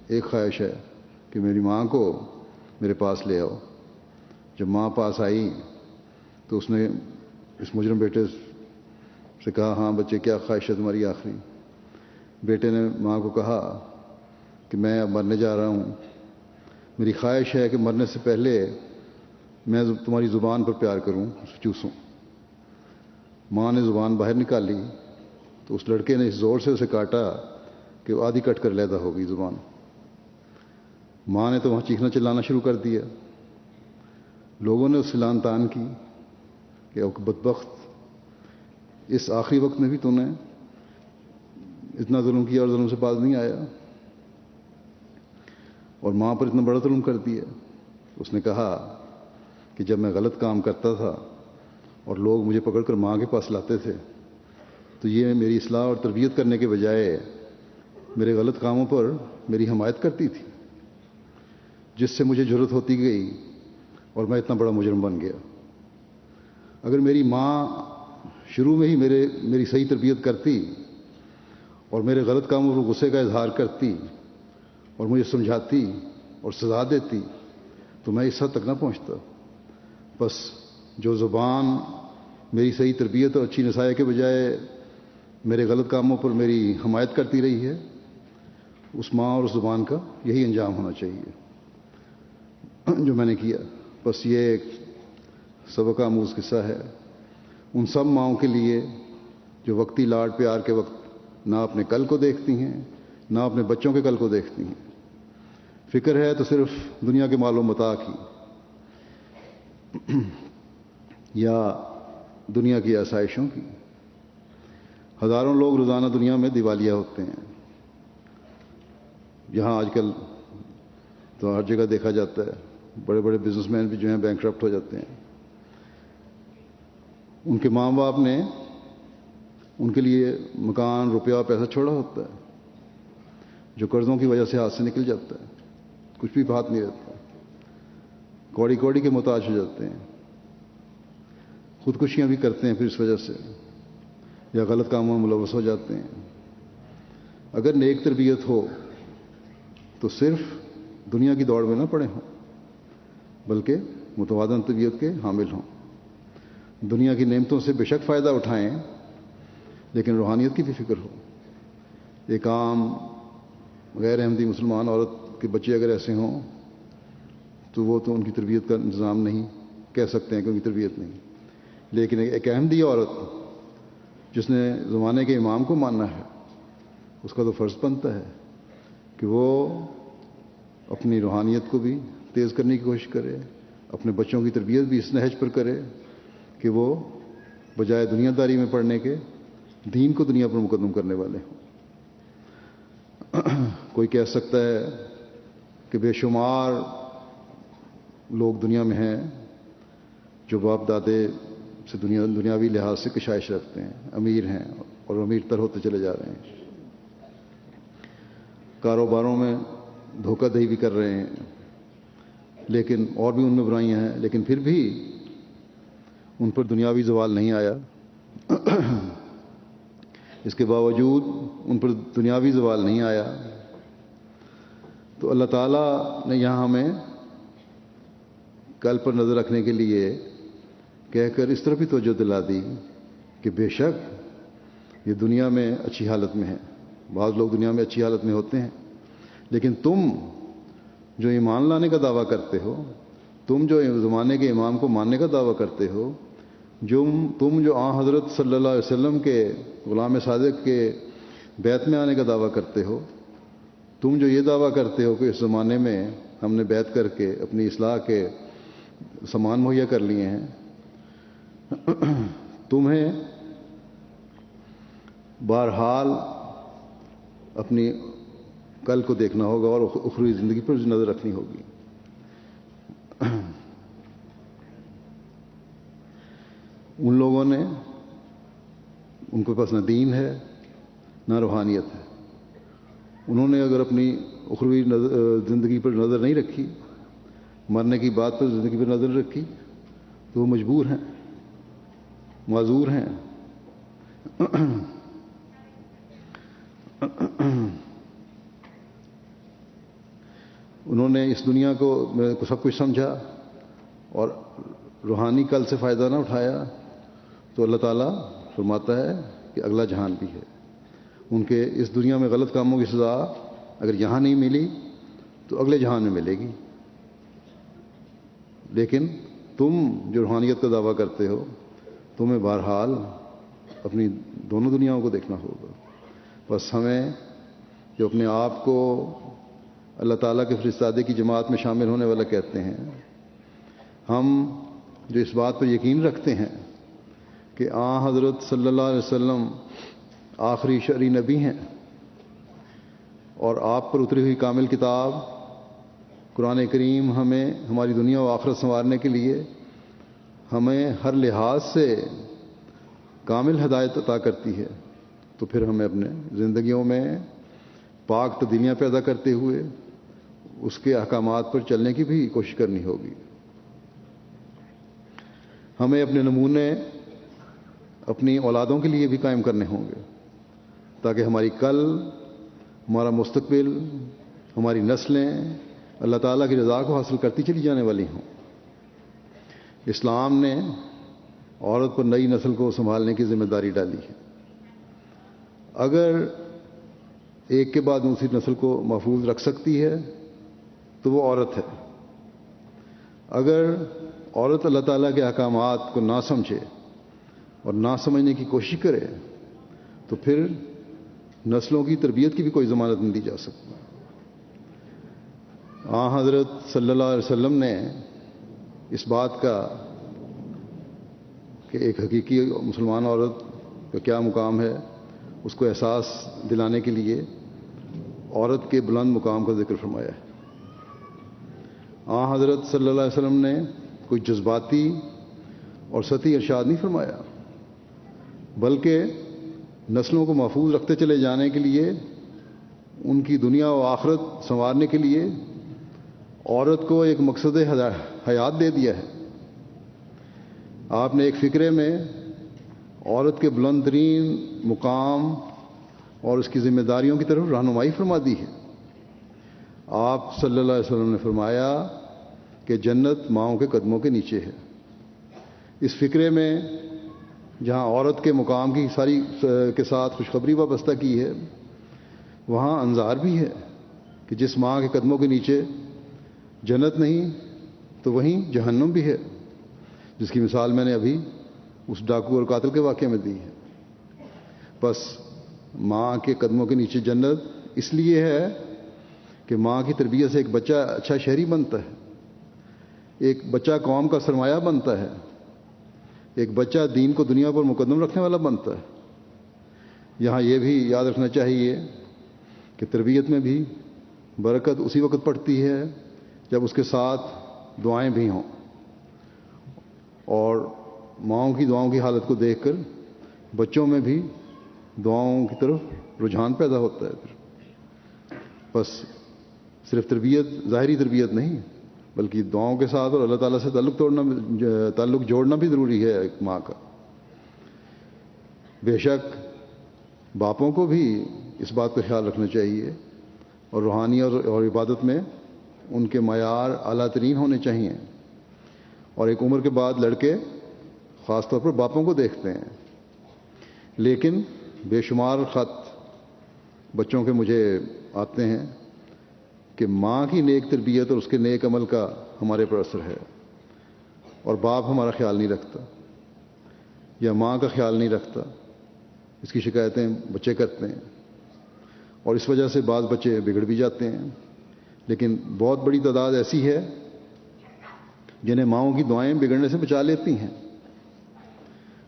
ایک خواہش ہے کہ میری ماں کو میرے پاس لے آؤ. جب ماں پاس آئی تو اس نے اس مجرم بیٹے سے کہا ہاں بچے کیا خواہش ہے تمہاری آخری؟ بیٹے نے ماں کو کہا کہ میں اب مرنے جا رہا ہوں، میری خواہش ہے کہ مرنے سے پہلے میں تمہاری زبان پر پیار کروں، چوسوں. ماں نے زبان باہر نکالی تو اس لڑکے نے اس زور سے اسے کاٹا کہ وہ آدھی کٹ کر علیحدہ ہو گئی زبان. ماں نے تو وہاں چیخنا چلانا شروع کر دیا. لوگوں نے اس سے لعن طعن کی کہ بدبخت، اس آخری وقت میں بھی تو نے اتنا ظلم کیا اور ظلم سے باز نہیں آیا اور ماں پر اتنا بڑا ظلم کر دیا. اس نے کہا کہ جب میں غلط کام کرتا تھا اور لوگ مجھے پکڑ کر ماں کے پاس لاتے تھے تو یہ میری اصلاح اور تربیت کرنے کے بجائے میرے غلط کاموں پر میری حمایت کرتی تھی، جس سے مجھے جرأت ہوتی گئی اور میں اتنا بڑا مجرم بن گیا. اگر میری ماں شروع میں ہی میری صحیح تربیت کرتی اور میرے غلط کاموں پر غصے کا اظہار کرتی اور مجھے سمجھاتی اور سزا دیتی تو میں اس حد تک نہ پہنچتا. بس جو زبان میری صحیح تربیت اور اچھی نصائح کے بجائے میرے غلط کاموں پر میری حمایت کرتی رہی ہے، اس ماں اور اس زبان کا یہی انجام ہونا چاہیے جو میں نے کیا۔ بس یہ ایک سبق آموز قصہ ہے ان سب ماؤں کے لیے جو وقتی لاڈ پیار کے وقت نہ اپنے کل کو دیکھتی ہیں نہ اپنے بچوں کے کل کو دیکھتی ہیں، فکر ہے تو صرف دنیا کے مال و متاع کی یا دنیا کی آسائشوں کی۔ ہزاروں لوگ روزانہ دنیا میں دیوالیہ ہوتے ہیں، یہاں آج کل تو ہر جگہ دیکھا جاتا ہے، بڑے بڑے بزنس مین بھی جو ہیں بینکرپٹ ہو جاتے ہیں۔ ان کے ماں باپ نے ان کے لیے مکان، روپیہ، پیسہ چھوڑا ہوتا ہے جو قرضوں کی وجہ سے ہاتھ سے نکل جاتا ہے، کچھ بھی ہاتھ نہیں رہتا، کوڑی کوڑی کے محتاج ہو جاتے ہیں، خودکشیاں بھی کرتے ہیں پھر اس وجہ سے، یا غلط کاموں میں ملوث ہو جاتے ہیں۔ اگر نیک تربیت ہو تو صرف دنیا کی دوڑ میں نہ پڑے ہوں بلکہ متوازن طبیعت کے حامل ہوں، دنیا کی نعمتوں سے بے شک فائدہ اٹھائیں لیکن روحانیت کی بھی فکر ہو۔ ایک عام غیر احمدی مسلمان عورت کے بچے اگر ایسے ہوں تو وہ تو ان کی تربیت کا انتظام نہیں کہہ سکتے ہیں کہ ان کی تربیت نہیں، لیکن ایک احمدی عورت جس نے زمانے کے امام کو ماننا ہے اس کا تو فرض بنتا ہے کہ وہ اپنی روحانیت کو بھی تیز کرنے کی کوشش کرے، اپنے بچوں کی تربیت بھی اس نہج پر کرے کہ وہ بجائے دنیا داری میں پڑھنے کے دین کو دنیا پر مقدم کرنے والے ہوں۔ کوئی کہہ سکتا ہے کہ بے شمار لوگ دنیا میں ہیں جو باپ دادے سے دنیاوی لحاظ سے کشائش رکھتے ہیں، امیر ہیں اور امیر تر ہوتے چلے جا رہے ہیں، کاروباروں میں دھوکہ دہی بھی کر رہے ہیں، لیکن اور بھی ان میں برائیاں ہیں، لیکن پھر بھی ان پر دنیاوی زوال نہیں آیا۔ اس کے باوجود ان پر دنیاوی زوال نہیں آیا تو اللہ تعالیٰ نے یہاں ہمیں کل پر نظر رکھنے کے لیے کہہ کر اس طرح بھی توجہ دلا دی کہ بے شک یہ دنیا میں اچھی حالت میں ہے، بعض لوگ دنیا میں اچھی حالت میں ہوتے ہیں، لیکن تم جو ایمان لانے کا دعویٰ کرتے ہو، تم جو زمانے کے امام کو ماننے کا دعویٰ کرتے ہو، تم جو حضرت صلی اللہ علیہ وسلم کے غلام صادق کے بیعت میں آنے کا دعویٰ کرتے ہو، تم جو یہ دعویٰ کرتے ہو کہ اس زمانے میں ہم نے بیعت کر کے اپنی اصلاح کے سامان مہیا کر لیے ہیں، تمہیں بہرحال اپنی کل کو دیکھنا ہوگا اور اخروی زندگی پر نظر رکھنی ہوگی۔ ان لوگوں نے ان کے پاس نہ دین ہے نہ روحانیت ہے، انہوں نے اگر اپنی اخروی زندگی پر نظر نہیں رکھی، مرنے کی بات پر زندگی پر نظر رکھی، تو وہ مجبور ہیں، معذور ہیں۔ انہوں نے اس دنیا کو سب کچھ سمجھا اور روحانی کل سے فائدہ نہ اٹھایا تو اللہ تعالیٰ فرماتا ہے کہ اگلا جہان بھی ہے، ان کے اس دنیا میں غلط کاموں کی سزا اگر یہاں نہیں ملی تو اگلے جہان میں ملے گی۔ لیکن تم جو روحانیت کا دعویٰ کرتے ہو تمہیں بہرحال اپنی دونوں دنیاؤں کو دیکھنا ہوگا۔ بس ہمیں جو اپنے آپ کو اللہ تعالیٰ کے فرستادے کی جماعت میں شامل ہونے والا کہتے ہیں، ہم جو اس بات پر یقین رکھتے ہیں کہ حضرت صلی اللہ علیہ وسلم آخری شرعی نبی ہیں اور آپ پر اتری ہوئی کامل کتاب قرآن کریم ہمیں ہماری دنیا و آخرت سنوارنے کے لیے ہمیں ہر لحاظ سے کامل ہدایت عطا کرتی ہے، تو پھر ہمیں اپنے زندگیوں میں پاک تبدیلیاں پیدا کرتے ہوئے اس کے احکامات پر چلنے کی بھی کوشش کرنی ہوگی۔ ہمیں اپنے نمونے اپنی اولادوں کے لیے بھی قائم کرنے ہوں گے تاکہ ہماری کل، ہمارا مستقبل، ہماری نسلیں اللہ تعالیٰ کی رضا کو حاصل کرتی چلی جانے والی ہوں۔ اسلام نے عورت پر نئی نسل کو سنبھالنے کی ذمہ داری ڈالی ہے. اگر ایک کے بعد دوسری نسل کو محفوظ رکھ سکتی ہے تو وہ عورت ہے. اگر عورت اللہ تعالیٰ کے احکامات کو نہ سمجھے اور نہ سمجھنے کی کوشش کرے تو پھر نسلوں کی تربیت کی بھی کوئی ضمانت نہیں دی جا سکتی. حضرت صلی اللہ علیہ وسلم نے اس بات کا کہ ایک حقیقی مسلمان عورت کا کیا مقام ہے اس کو احساس دلانے کے لیے عورت کے بلند مقام کا ذکر فرمایا ہے. حضرت صلی اللہ علیہ وسلم نے کوئی جذباتی اور سطحی ارشاد نہیں فرمایا، بلکہ نسلوں کو محفوظ رکھتے چلے جانے کے لیے، ان کی دنیا و آخرت سنوارنے کے لیے عورت کو ایک مقصد حیات دے دیا ہے. آپ نے ایک فقرے میں عورت کے بلند ترین مقام اور اس کی ذمہ داریوں کی طرف رہنمائی فرما دی ہے. آپ صلی اللہ علیہ وسلم نے فرمایا کہ جنت ماؤں کے قدموں کے نیچے ہے. اس فقرے میں جہاں عورت کے مقام کی ساری کے ساتھ خوشخبری وابستہ کی ہے، وہاں انذار بھی ہے کہ جس ماں کے قدموں کے نیچے جنت نہیں تو وہیں جہنم بھی ہے، جس کی مثال میں نے ابھی اس ڈاکو اور قاتل کے واقعے میں دی ہے. بس ماں کے قدموں کے نیچے جنت اس لیے ہے کہ ماں کی تربیت سے ایک بچہ اچھا شہری بنتا ہے، ایک بچہ قوم کا سرمایہ بنتا ہے، ایک بچہ دین کو دنیا پر مقدم رکھنے والا بنتا ہے. یہاں یہ بھی یاد رکھنا چاہیے کہ تربیت میں بھی برکت اسی وقت پڑتی ہے جب اس کے ساتھ دعائیں بھی ہوں، اور ماؤں کی دعاؤں کی حالت کو دیکھ کر بچوں میں بھی دعاؤں کی طرف رجحان پیدا ہوتا ہے. بس صرف تربیت ظاہری تربیت نہیں بلکہ دعاؤں کے ساتھ اور اللہ تعالیٰ سے تعلق جوڑنا بھی ضروری ہے ایک ماں کا. بے شک باپوں کو بھی اس بات کا خیال رکھنا چاہیے اور روحانیت اور عبادت میں ان کے معیار اعلیٰ ترین ہونے چاہیے. اور ایک عمر کے بعد لڑکے خاص طور پر باپوں کو دیکھتے ہیں، لیکن بے شمار خط بچوں کے مجھے آتے ہیں کہ ماں کی نیک تربیت اور اس کے نیک عمل کا ہمارے پر اثر ہے، اور باپ ہمارا خیال نہیں رکھتا یا ماں کا خیال نہیں رکھتا. اس کی شکایتیں بچے کرتے ہیں اور اس وجہ سے بعض بچے بگڑ بھی جاتے ہیں. لیکن بہت بڑی تعداد ایسی ہے جنہیں ماؤں کی دعائیں بگڑنے سے بچا لیتی ہیں.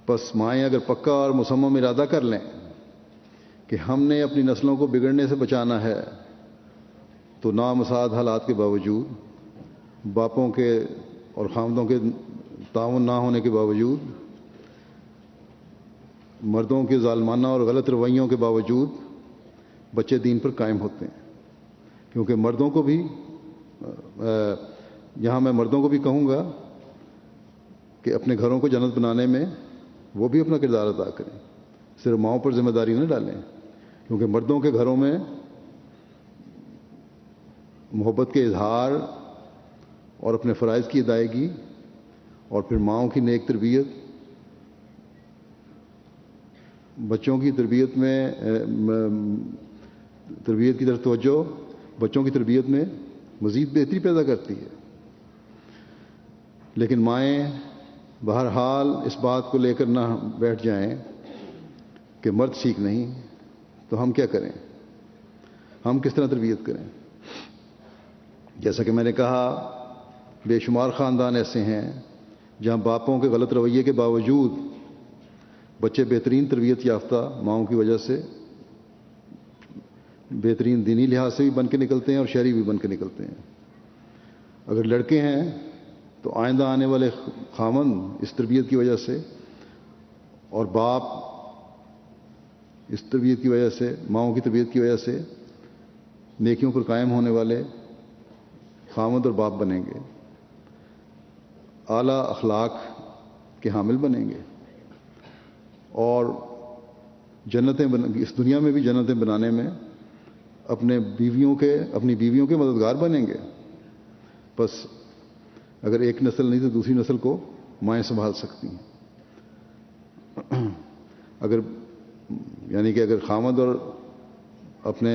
بس مائیں اگر پکا اور مصمم ارادہ کر لیں کہ ہم نے اپنی نسلوں کو بگڑنے سے بچانا ہے تو نامساعد حالات کے باوجود، باپوں کے اور خامدوں کے تعاون نہ ہونے کے باوجود، مردوں کے ظالمانہ اور غلط رویوں کے باوجود بچے دین پر قائم ہوتے ہیں. کیونکہ مردوں کو بھی یہاں میں مردوں کو بھی کہوں گا کہ اپنے گھروں کو جنت بنانے میں وہ بھی اپنا کردار ادا کریں، صرف ماؤں پر ذمہ داری نہ ڈالیں. کیونکہ مردوں کے گھروں میں محبت کے اظہار اور اپنے فرائض کی ادائیگی اور پھر ماؤں کی نیک تربیت، بچوں کی تربیت میں تربیت کی طرف توجہ بچوں کی تربیت میں مزید بہتری پیدا کرتی ہے. لیکن مائیں بہرحال اس بات کو لے کر نہ بیٹھ جائیں کہ مرد ٹھیک نہیں تو ہم کیا کریں، ہم کس طرح تربیت کریں. جیسا کہ میں نے کہا بے شمار خاندان ایسے ہیں جہاں باپوں کے غلط رویے کے باوجود بچے بہترین تربیت یافتہ ماؤں کی وجہ سے بہترین دینی لحاظ سے بھی بن کے نکلتے ہیں اور شہری بھی بن کے نکلتے ہیں. اگر لڑکے ہیں تو آئندہ آنے والے خامند اس تربیت کی وجہ سے اور باپ اس تربیت کی وجہ سے، ماؤں کی تربیت کی وجہ سے نیکیوں پر قائم ہونے والے خامند اور باپ بنیں گے، اعلیٰ اخلاق کے حامل بنیں گے اور جنتیں اس دنیا میں بھی جنتیں بنانے میں اپنی بیویوں کے مددگار بنیں گے. بس اگر ایک نسل نہیں تو دوسری نسل کو مائیں سنبھال سکتی ہیں. اگر یعنی کہ اگر خامد اور اپنے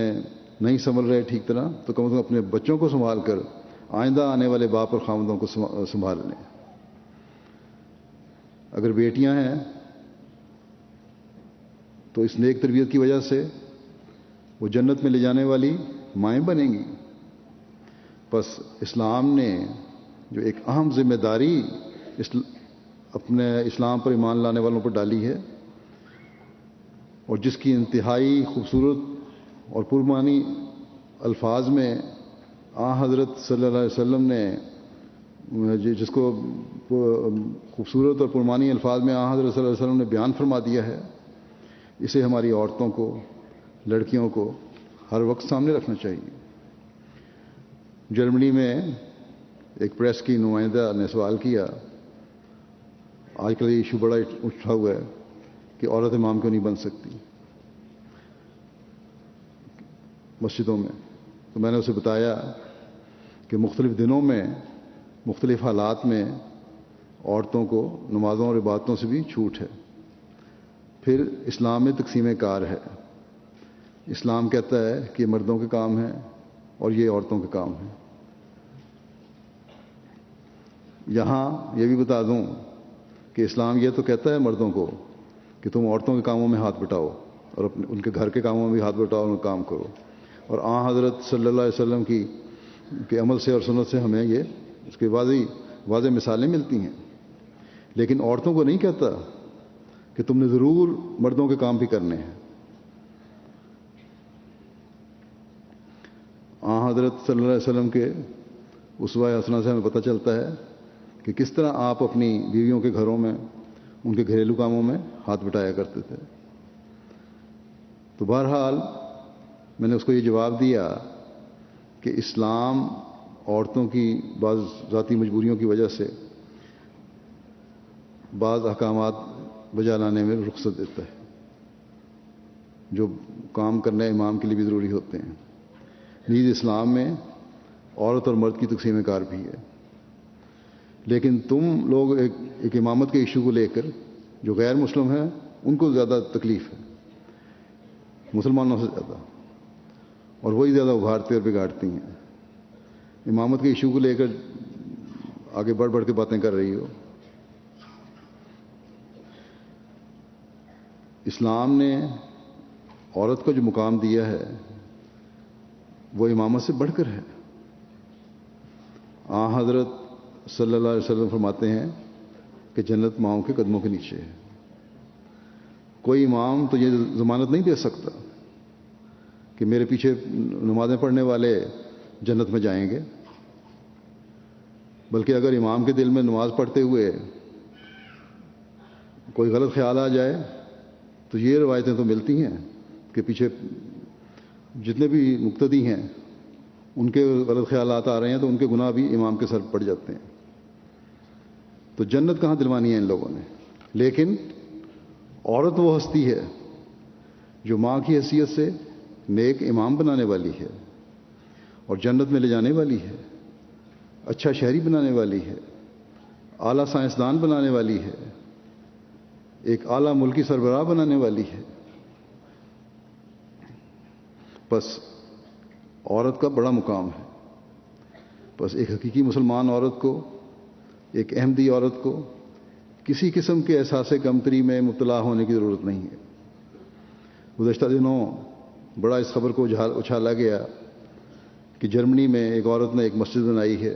نہیں سنبھل رہے ٹھیک طرح تو کم از کم اپنے بچوں کو سنبھال کر آئندہ آنے والے باپ اور خامدوں کو سنبھال لیں. اگر بیٹیاں ہیں تو اس نیک تربیت کی وجہ سے وہ جنت میں لے جانے والی مائیں بنیں گی. بس اسلام نے جو ایک اہم ذمہ داری اپنے اسلام پر ایمان لانے والوں پر ڈالی ہے اور جس کی انتہائی خوبصورت اور پرمعنی الفاظ میں حضرت صلی اللہ علیہ وسلم نے جس کو خوبصورت اور پرمعنی الفاظ میں حضرت صلی اللہ علیہ وسلم نے بیان فرما دیا ہے، اسے ہماری عورتوں کو، لڑکیوں کو ہر وقت سامنے رکھنا چاہیے. جرمنی میں ایک پریس کی نمائندہ نے سوال کیا، آج کل یہ ایشو بڑا اٹھا ہوا ہے کہ عورت امام کیوں نہیں بن سکتی مسجدوں میں. تو میں نے اسے بتایا کہ مختلف دنوں میں مختلف حالات میں عورتوں کو نمازوں اور عبادتوں سے بھی چھوٹ ہے. پھر اسلام میں تقسیم کار ہے. اسلام کہتا ہے کہ یہ مردوں کے کام ہیں اور یہ عورتوں کے کام ہیں. یہاں یہ بھی بتا دوں کہ اسلام یہ تو کہتا ہے مردوں کو کہ تم عورتوں کے کاموں میں ہاتھ بٹاؤ اور ان کے گھر کے کاموں میں بھی ہاتھ بٹاؤ اور کام کرو. اور حضرت صلی اللہ علیہ وسلم کے عمل سے اور سنت سے ہمیں یہ اس کے واضح مثالیں ملتی ہیں. لیکن عورتوں کو نہیں کہتا کہ تم نے ضرور مردوں کے کام بھی کرنے ہیں. حضرت صلی اللہ علیہ وسلم کے اسوہ حسنہ سے ہمیں پتہ چلتا ہے کہ کس طرح آپ اپنی بیویوں کے گھروں میں ان کے گھریلو کاموں میں ہاتھ بٹایا کرتے تھے. تو بہرحال میں نے اس کو یہ جواب دیا کہ اسلام عورتوں کی بعض ذاتی مجبوریوں کی وجہ سے بعض احکامات بجا لانے میں رخصت دیتا ہے جو کام کرنے امام کے لیے بھی ضروری ہوتے ہیں. نیز اسلام میں عورت اور مرد کی تقسیم کار بھی ہے. لیکن تم لوگ ایک امامت کے ایشو کو لے کر جو غیر مسلم ہیں ان کو زیادہ تکلیف ہے مسلمانوں سے زیادہ، اور وہی زیادہ ابھارتے اور بگاڑتی ہیں. امامت کے ایشو کو لے کر آگے بڑھ بڑھ کے باتیں کر رہی ہو. اسلام نے عورت کو جو مقام دیا ہے وہ امامت سے بڑھ کر ہے. حضرت صلی اللہ علیہ وسلم فرماتے ہیں کہ جنت ماؤں کے قدموں کے نیچے ہے. کوئی امام تو یہ ضمانت نہیں دے سکتا کہ میرے پیچھے نمازیں پڑھنے والے جنت میں جائیں گے، بلکہ اگر امام کے دل میں نماز پڑھتے ہوئے کوئی غلط خیال آ جائے تو یہ روایتیں تو ملتی ہیں کہ پیچھے جتنے بھی مقتدی ہیں ان کے غلط خیالات آ رہے ہیں تو ان کے گناہ بھی امام کے سر پڑ جاتے ہیں. تو جنت کہاں دلوانی ہے ان لوگوں نے. لیکن عورت وہ ہستی ہے جو ماں کی حیثیت سے نیک امام بنانے والی ہے اور جنت میں لے جانے والی ہے، اچھا شہری بنانے والی ہے، اعلیٰ سائنسدان بنانے والی ہے، ایک اعلیٰ ملکی سربراہ بنانے والی ہے. بس عورت کا بڑا مقام ہے. بس ایک حقیقی مسلمان عورت کو، ایک احمدی عورت کو کسی قسم کے احساس کمتری میں مبتلا ہونے کی ضرورت نہیں ہے. گزشتہ دنوں بڑا اس خبر کو اچھالا گیا کہ جرمنی میں ایک عورت نے ایک مسجد بنائی ہے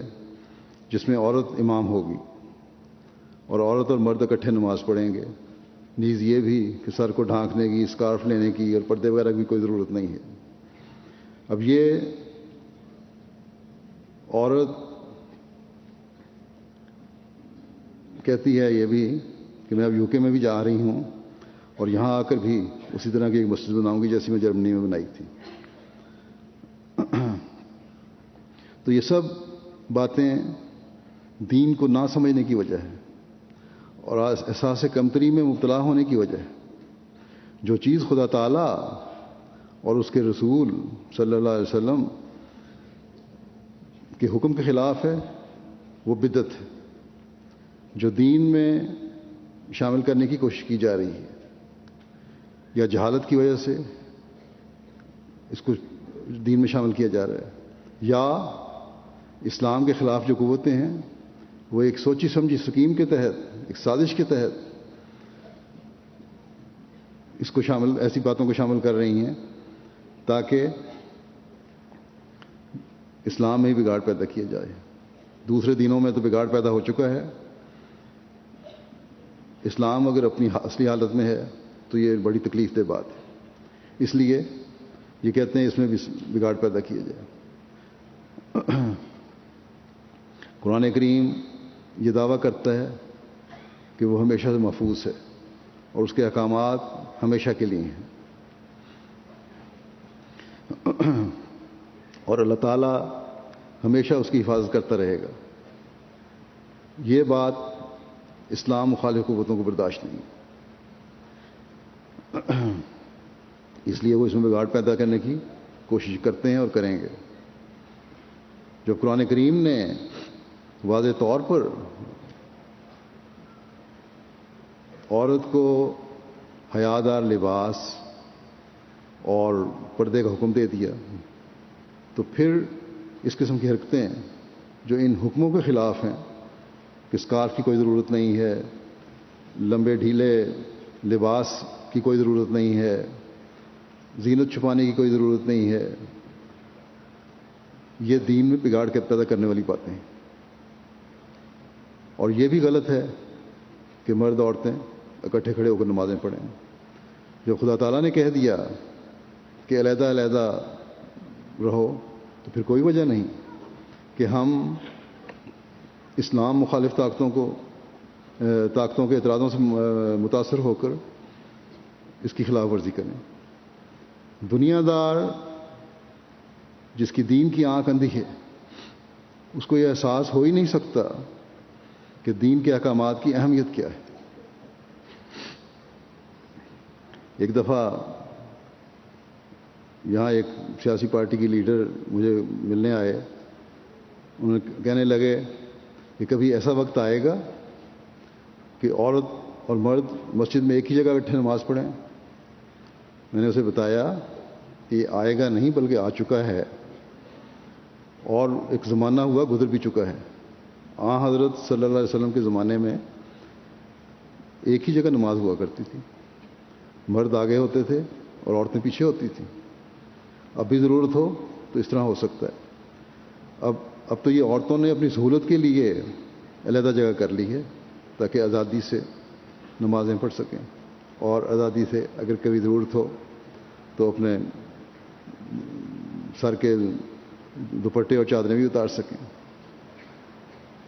جس میں عورت امام ہوگی اور عورت اور مرد اکٹھے نماز پڑھیں گے. نیز یہ بھی کہ سر کو ڈھانکنے کی، اسکارف لینے کی اور پردے وغیرہ کی کوئی ضرورت نہیں ہے. اب یہ عورت کہتی ہے یہ بھی کہ میں اب یو کے میں بھی جا رہی ہوں اور یہاں آ کر بھی اسی طرح کی ایک مسجد بناؤں گی جیسی میں جرمنی میں بنائی تھی. تو یہ سب باتیں دین کو نہ سمجھنے کی وجہ ہے اور احساس کمتری میں مبتلا ہونے کی وجہ ہے. جو چیز خدا تعالیٰ اور اس کے رسول صلی اللہ علیہ وسلم کے حکم کے خلاف ہے وہ بدعت ہے. جو دین میں شامل کرنے کی کوشش کی جا رہی ہے یا جہالت کی وجہ سے اس کو دین میں شامل کیا جا رہا ہے، یا اسلام کے خلاف جو قوتیں ہیں وہ ایک سوچی سمجھی سکیم کے تحت، ایک سازش کے تحت اس کو ایسی باتوں کو شامل کر رہی ہیں تاکہ اسلام میں ہی بگاڑ پیدا کیا جائے۔ دوسرے دینوں میں تو بگاڑ پیدا ہو چکا ہے، اسلام اگر اپنی اصلی حالت میں ہے تو یہ بڑی تکلیف دہ بات ہے، اس لیے یہ کہتے ہیں اس میں بھی بگاڑ پیدا کیا جائے۔ قرآن کریم یہ دعویٰ کرتا ہے کہ وہ ہمیشہ سے محفوظ ہے اور اس کے احکامات ہمیشہ کے لیے ہیں، اور اللہ تعالیٰ ہمیشہ اس کی حفاظت کرتا رہے گا۔ یہ بات اسلام مخالف قوتوں کو برداشت نہیں، اس لیے وہ اس میں بگاڑ پیدا کرنے کی کوشش کرتے ہیں اور کریں گے۔ جب قرآن کریم نے واضح طور پر عورت کو حیادار لباس اور پردے کا حکم دے دیا تو پھر اس قسم کی حرکتیں جو ان حکموں کے خلاف ہیں کہ اسکارف کی کوئی ضرورت نہیں ہے، لمبے ڈھیلے لباس کی کوئی ضرورت نہیں ہے، زینت چھپانے کی کوئی ضرورت نہیں ہے، یہ دین میں بگاڑ کے پیدا کرنے والی باتیں ہیں۔ اور یہ بھی غلط ہے کہ مرد عورتیں اکٹھے کھڑے ہو کر نمازیں پڑھیں۔ جب خدا تعالیٰ نے کہہ دیا کہ علیحدہ علیحدہ رہو تو پھر کوئی وجہ نہیں کہ ہم اسلام مخالف طاقتوں کے اعتراضوں سے متاثر ہو کر اس کی خلاف ورزی کریں۔ دنیا دار جس کی دین کی آنکھ اندھی ہے اس کو یہ احساس ہو ہی نہیں سکتا کہ دین کے احکامات کی اہمیت کیا ہے۔ ایک دفعہ یہاں ایک سیاسی پارٹی کی لیڈر مجھے ملنے آئے، انہوں نے کہنے لگے کہ کبھی ایسا وقت آئے گا کہ عورت اور مرد مسجد میں ایک ہی جگہ بیٹھے نماز پڑھیں۔ میں نے اسے بتایا کہ یہ آئے گا نہیں بلکہ آ چکا ہے، اور ایک زمانہ ہوا گزر بھی چکا ہے۔ حضرت صلی اللہ علیہ وسلم کے زمانے میں ایک ہی جگہ نماز ہوا کرتی تھی، مرد آگے ہوتے تھے اور عورتیں پیچھے ہوتی تھیں۔ اب بھی ضرورت ہو تو اس طرح ہو سکتا ہے۔ اب تو یہ عورتوں نے اپنی سہولت کے لیے علیحدہ جگہ کر لی ہے تاکہ آزادی سے نمازیں پڑھ سکیں، اور آزادی سے اگر کبھی ضرورت ہو تو اپنے سر کے دوپٹے اور چادریں بھی اتار سکیں،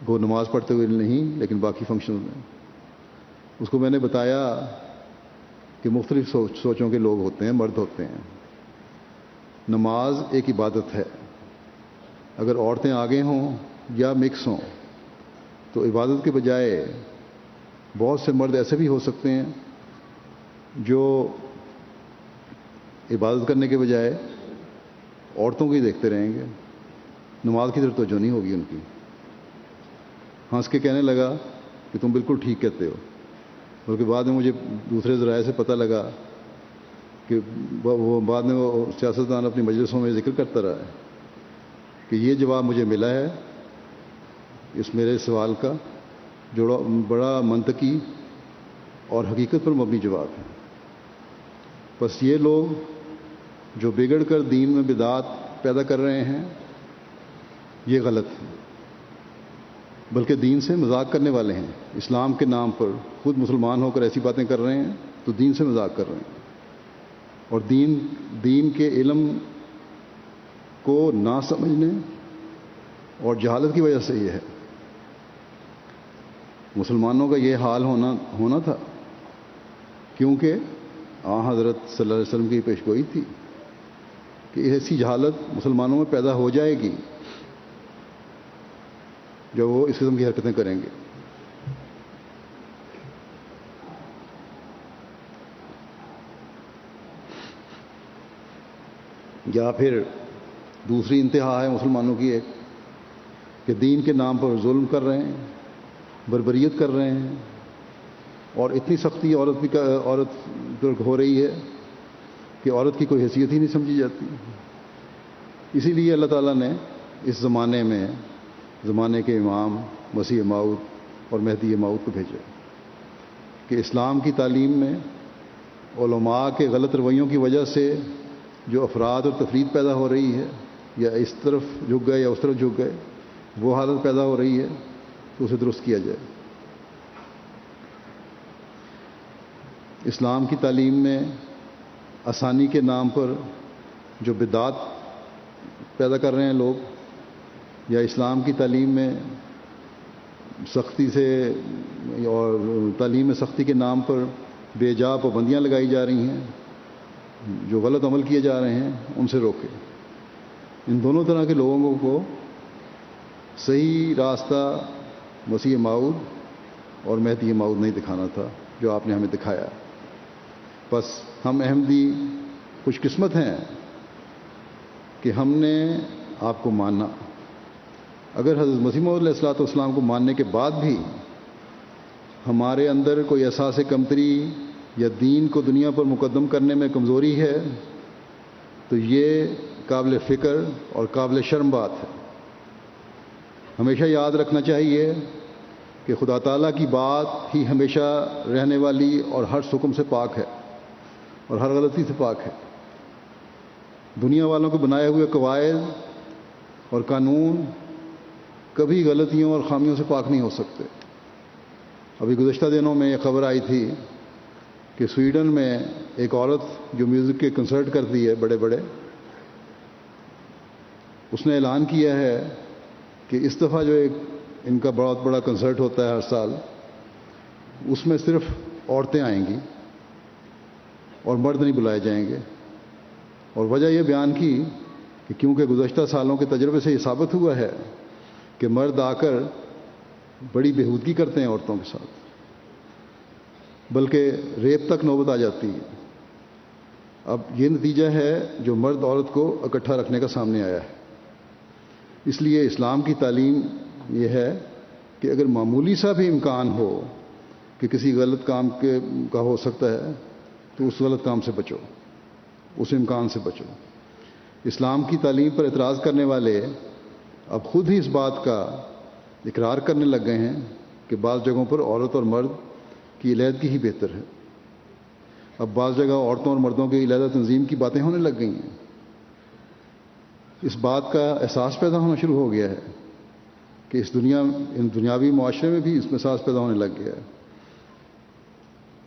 وہ نماز پڑھتے ہوئے نہیں لیکن باقی فنکشن میں۔ اس کو میں نے بتایا کہ مختلف سوچوں کے لوگ ہوتے ہیں، مرد ہوتے ہیں، نماز ایک عبادت ہے۔ اگر عورتیں آگے ہوں یا مکس ہوں تو عبادت کے بجائے بہت سے مرد ایسے بھی ہو سکتے ہیں جو عبادت کرنے کے بجائے عورتوں کو ہی دیکھتے رہیں گے، نماز کی طرف توجہ نہیں ہوگی ان کی۔ ہنس کے کہنے لگا کہ تم بالکل ٹھیک کہتے ہو، بلکہ بعد میں مجھے دوسرے ذرائع سے پتہ لگا کہ وہ بعد میں وہ سیاستدان اپنی مجلسوں میں ذکر کرتا رہا ہے کہ یہ جواب مجھے ملا ہے اس میرے سوال کا، جو بڑا منطقی اور حقیقت پر مبنی جواب ہے۔ بس یہ لوگ جو بگڑ کر دین میں بدعات پیدا کر رہے ہیں یہ غلط ہے، بلکہ دین سے مذاق کرنے والے ہیں۔ اسلام کے نام پر خود مسلمان ہو کر ایسی باتیں کر رہے ہیں تو دین سے مذاق کر رہے ہیں، اور دین کے علم کو نہ سمجھنے اور جہالت کی وجہ سے یہ ہے۔ مسلمانوں کا یہ حال ہونا تھا کیونکہ حضرت صلی اللہ علیہ وسلم کی پیشگوئی تھی کہ ایسی جہالت مسلمانوں میں پیدا ہو جائے گی جب وہ اس قسم کی حرکتیں کریں گے۔ یا پھر دوسری انتہا ہے مسلمانوں کی ایک کہ دین کے نام پر ظلم کر رہے ہیں، بربریت کر رہے ہیں، اور اتنی سختی عورت پر ہو رہی ہے کہ عورت کی کوئی حیثیت ہی نہیں سمجھی جاتی۔ اسی لیے اللہ تعالیٰ نے اس زمانے میں زمانے کے امام مسیح موعود اور مہدی موعود کو بھیجا کہ اسلام کی تعلیم میں علماء کے غلط رویوں کی وجہ سے جو افراد اور تفرید پیدا ہو رہی ہے، یا اس طرف جھک گئے یا اس طرف جھک گئے، وہ حالت پیدا ہو رہی ہے تو اسے درست کیا جائے۔ اسلام کی تعلیم میں آسانی کے نام پر جو بدعات پیدا کر رہے ہیں لوگ، یا اسلام کی تعلیم میں سختی سے اور تعلیم میں سختی کے نام پر بے جا پابندیاں لگائی جا رہی ہیں، جو غلط عمل کیے جا رہے ہیں ان سے روکے۔ ان دونوں طرح کے لوگوں کو صحیح راستہ مسیح موعود اور مہدی موعود نہیں دکھانا تھا جو آپ نے ہمیں دکھایا۔ بس ہم احمدی خوش قسمت ہیں کہ ہم نے آپ کو مانا۔ اگر حضرت مسیح موعود علیہ الصلوۃ والسلام کو ماننے کے بعد بھی ہمارے اندر کوئی احساس کمتری یا دین کو دنیا پر مقدم کرنے میں کمزوری ہے تو یہ قابل فکر اور قابل شرم بات ہے۔ ہمیشہ یاد رکھنا چاہیے کہ خدا تعالیٰ کی بات ہی ہمیشہ رہنے والی اور ہر حکم سے پاک ہے اور ہر غلطی سے پاک ہے۔ دنیا والوں کو بنائے ہوئے قواعد اور قانون کبھی غلطیوں اور خامیوں سے پاک نہیں ہو سکتے۔ ابھی گزشتہ دنوں میں یہ خبر آئی تھی کہ سویڈن میں ایک عورت جو میوزک کے کنسرٹ کرتی ہے بڑے بڑے، اس نے اعلان کیا ہے کہ اس دفعہ جو ایک ان کا بہت بڑا کنسرٹ ہوتا ہے ہر سال، اس میں صرف عورتیں آئیں گی اور مرد نہیں بلائے جائیں گے۔ اور وجہ یہ بیان کی کہ کیونکہ گزشتہ سالوں کے تجربے سے یہ ثابت ہوا ہے کہ مرد آ کر بڑی بےہودگی کرتے ہیں عورتوں کے ساتھ، بلکہ ریپ تک نوبت آ جاتی ہے۔ اب یہ نتیجہ ہے جو مرد عورت کو اکٹھا رکھنے کا سامنے آیا ہے۔ اس لیے اسلام کی تعلیم یہ ہے کہ اگر معمولی سا بھی امکان ہو کہ کسی غلط کام کا ہو سکتا ہے تو اس غلط کام سے بچو، اس امکان سے بچو۔ اسلام کی تعلیم پر اعتراض کرنے والے اب خود ہی اس بات کا اقرار کرنے لگ گئے ہیں کہ بعض جگہوں پر عورت اور مرد کی علیحدگی ہی بہتر ہے۔ اب بعض جگہ عورتوں اور مردوں کی علیحدہ تنظیم کی باتیں ہونے لگ گئی ہیں۔ اس بات کا احساس پیدا ہونا شروع ہو گیا ہے کہ ان دنیاوی معاشرے میں بھی اس میں احساس پیدا ہونے لگ گیا ہے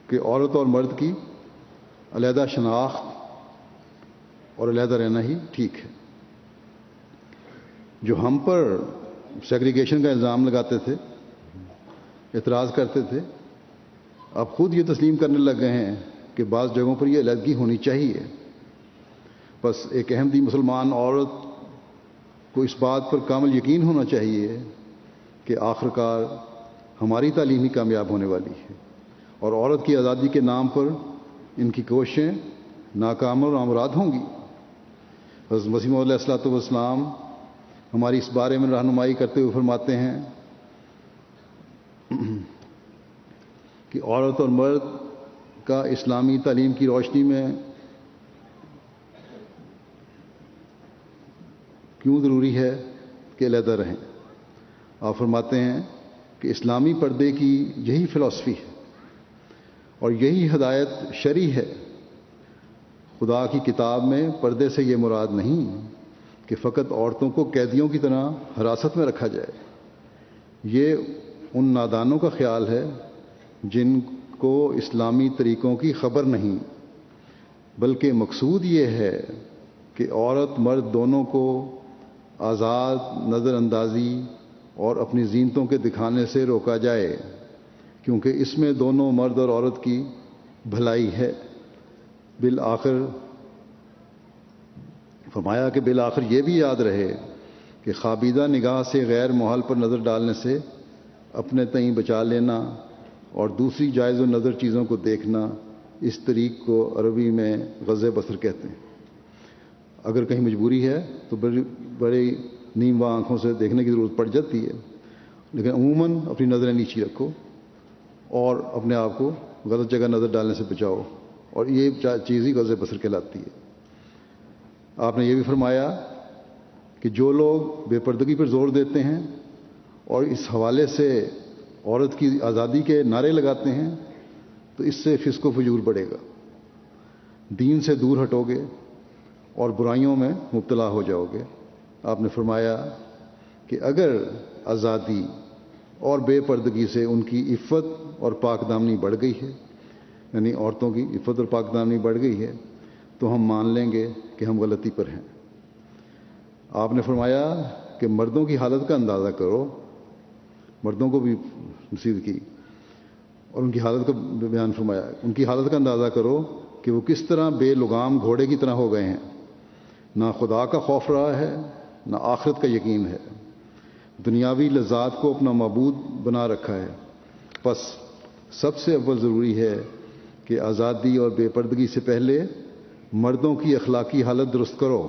کہ عورت اور مرد کی علیحدہ شناخت اور علیحدہ رہنا ہی ٹھیک ہے۔ جو ہم پر سیگریگیشن کا الزام لگاتے تھے، اعتراض کرتے تھے، اب خود یہ تسلیم کرنے لگ گئے ہیں کہ بعض جگہوں پر یہ علیحدگی ہونی چاہیے۔ بس ایک احمدی مسلمان عورت کو اس بات پر کامل یقین ہونا چاہیے کہ آخرکار ہماری تعلیم ہی کامیاب ہونے والی ہے، اور عورت کی آزادی کے نام پر ان کی کوششیں ناکام اور نامراد ہوں گی۔ حضرت مسیح موعود علیہ الصلوۃ والسلام ہماری اس بارے میں رہنمائی کرتے ہوئے فرماتے ہیں کہ عورت اور مرد کا اسلامی تعلیم کی روشنی میں کیوں ضروری ہے کہ علیحدہ رہیں۔ آپ فرماتے ہیں کہ اسلامی پردے کی یہی فلسفی ہے اور یہی ہدایت شرعی ہے۔ خدا کی کتاب میں پردے سے یہ مراد نہیں کہ فقط عورتوں کو قیدیوں کی طرح حراست میں رکھا جائے۔ یہ ان نادانوں کا خیال ہے جن کو اسلامی طریقوں کی خبر نہیں، بلکہ مقصود یہ ہے کہ عورت مرد دونوں کو آزاد نظر اندازی اور اپنی زینتوں کے دکھانے سے روکا جائے، کیونکہ اس میں دونوں مرد اور عورت کی بھلائی ہے۔ بالآخر فرمایا کہ بالآخر یہ بھی یاد رہے کہ خوابیدہ نگاہ سے غیر محل پر نظر ڈالنے سے اپنے تئیں بچا لینا اور دوسری جائز و نظر چیزوں کو دیکھنا، اس طریق کو عربی میں غض بصر کہتے ہیں۔ اگر کہیں مجبوری ہے تو بڑی نیم آنکھوں سے دیکھنے کی ضرورت پڑ جاتی ہے، لیکن عموماً اپنی نظریں نیچی رکھو اور اپنے آپ کو غلط جگہ نظر ڈالنے سے بچاؤ، اور یہ چیز ہی غض بصر کہلاتی ہے۔ آپ نے یہ بھی فرمایا کہ جو لوگ بے پردگی پر زور دیتے ہیں اور اس حوالے سے عورت کی آزادی کے نعرے لگاتے ہیں تو اس سے فسق و فجور بڑھے گا، دین سے دور ہٹو گے اور برائیوں میں مبتلا ہو جاؤ گے۔ آپ نے فرمایا کہ اگر آزادی اور بے پردگی سے ان کی عفت اور پاک دامنی بڑھ گئی ہے، یعنی عورتوں کی عفت اور پاک دامنی بڑھ گئی ہے، تو ہم مان لیں گے کہ ہم غلطی پر ہیں۔ آپ نے فرمایا کہ مردوں کی حالت کا اندازہ کرو، مردوں کو بھی نصیحت کی اور ان کی حالت کا بیان فرمایا، ان کی حالت کا اندازہ کرو کہ وہ کس طرح بے لگام گھوڑے کی طرح ہو گئے ہیں، نہ خدا کا خوف رہا ہے نہ آخرت کا یقین ہے، دنیاوی لذات کو اپنا معبود بنا رکھا ہے۔ پس سب سے اول ضروری ہے کہ آزادی اور بے پردگی سے پہلے مردوں کی اخلاقی حالت درست کرو۔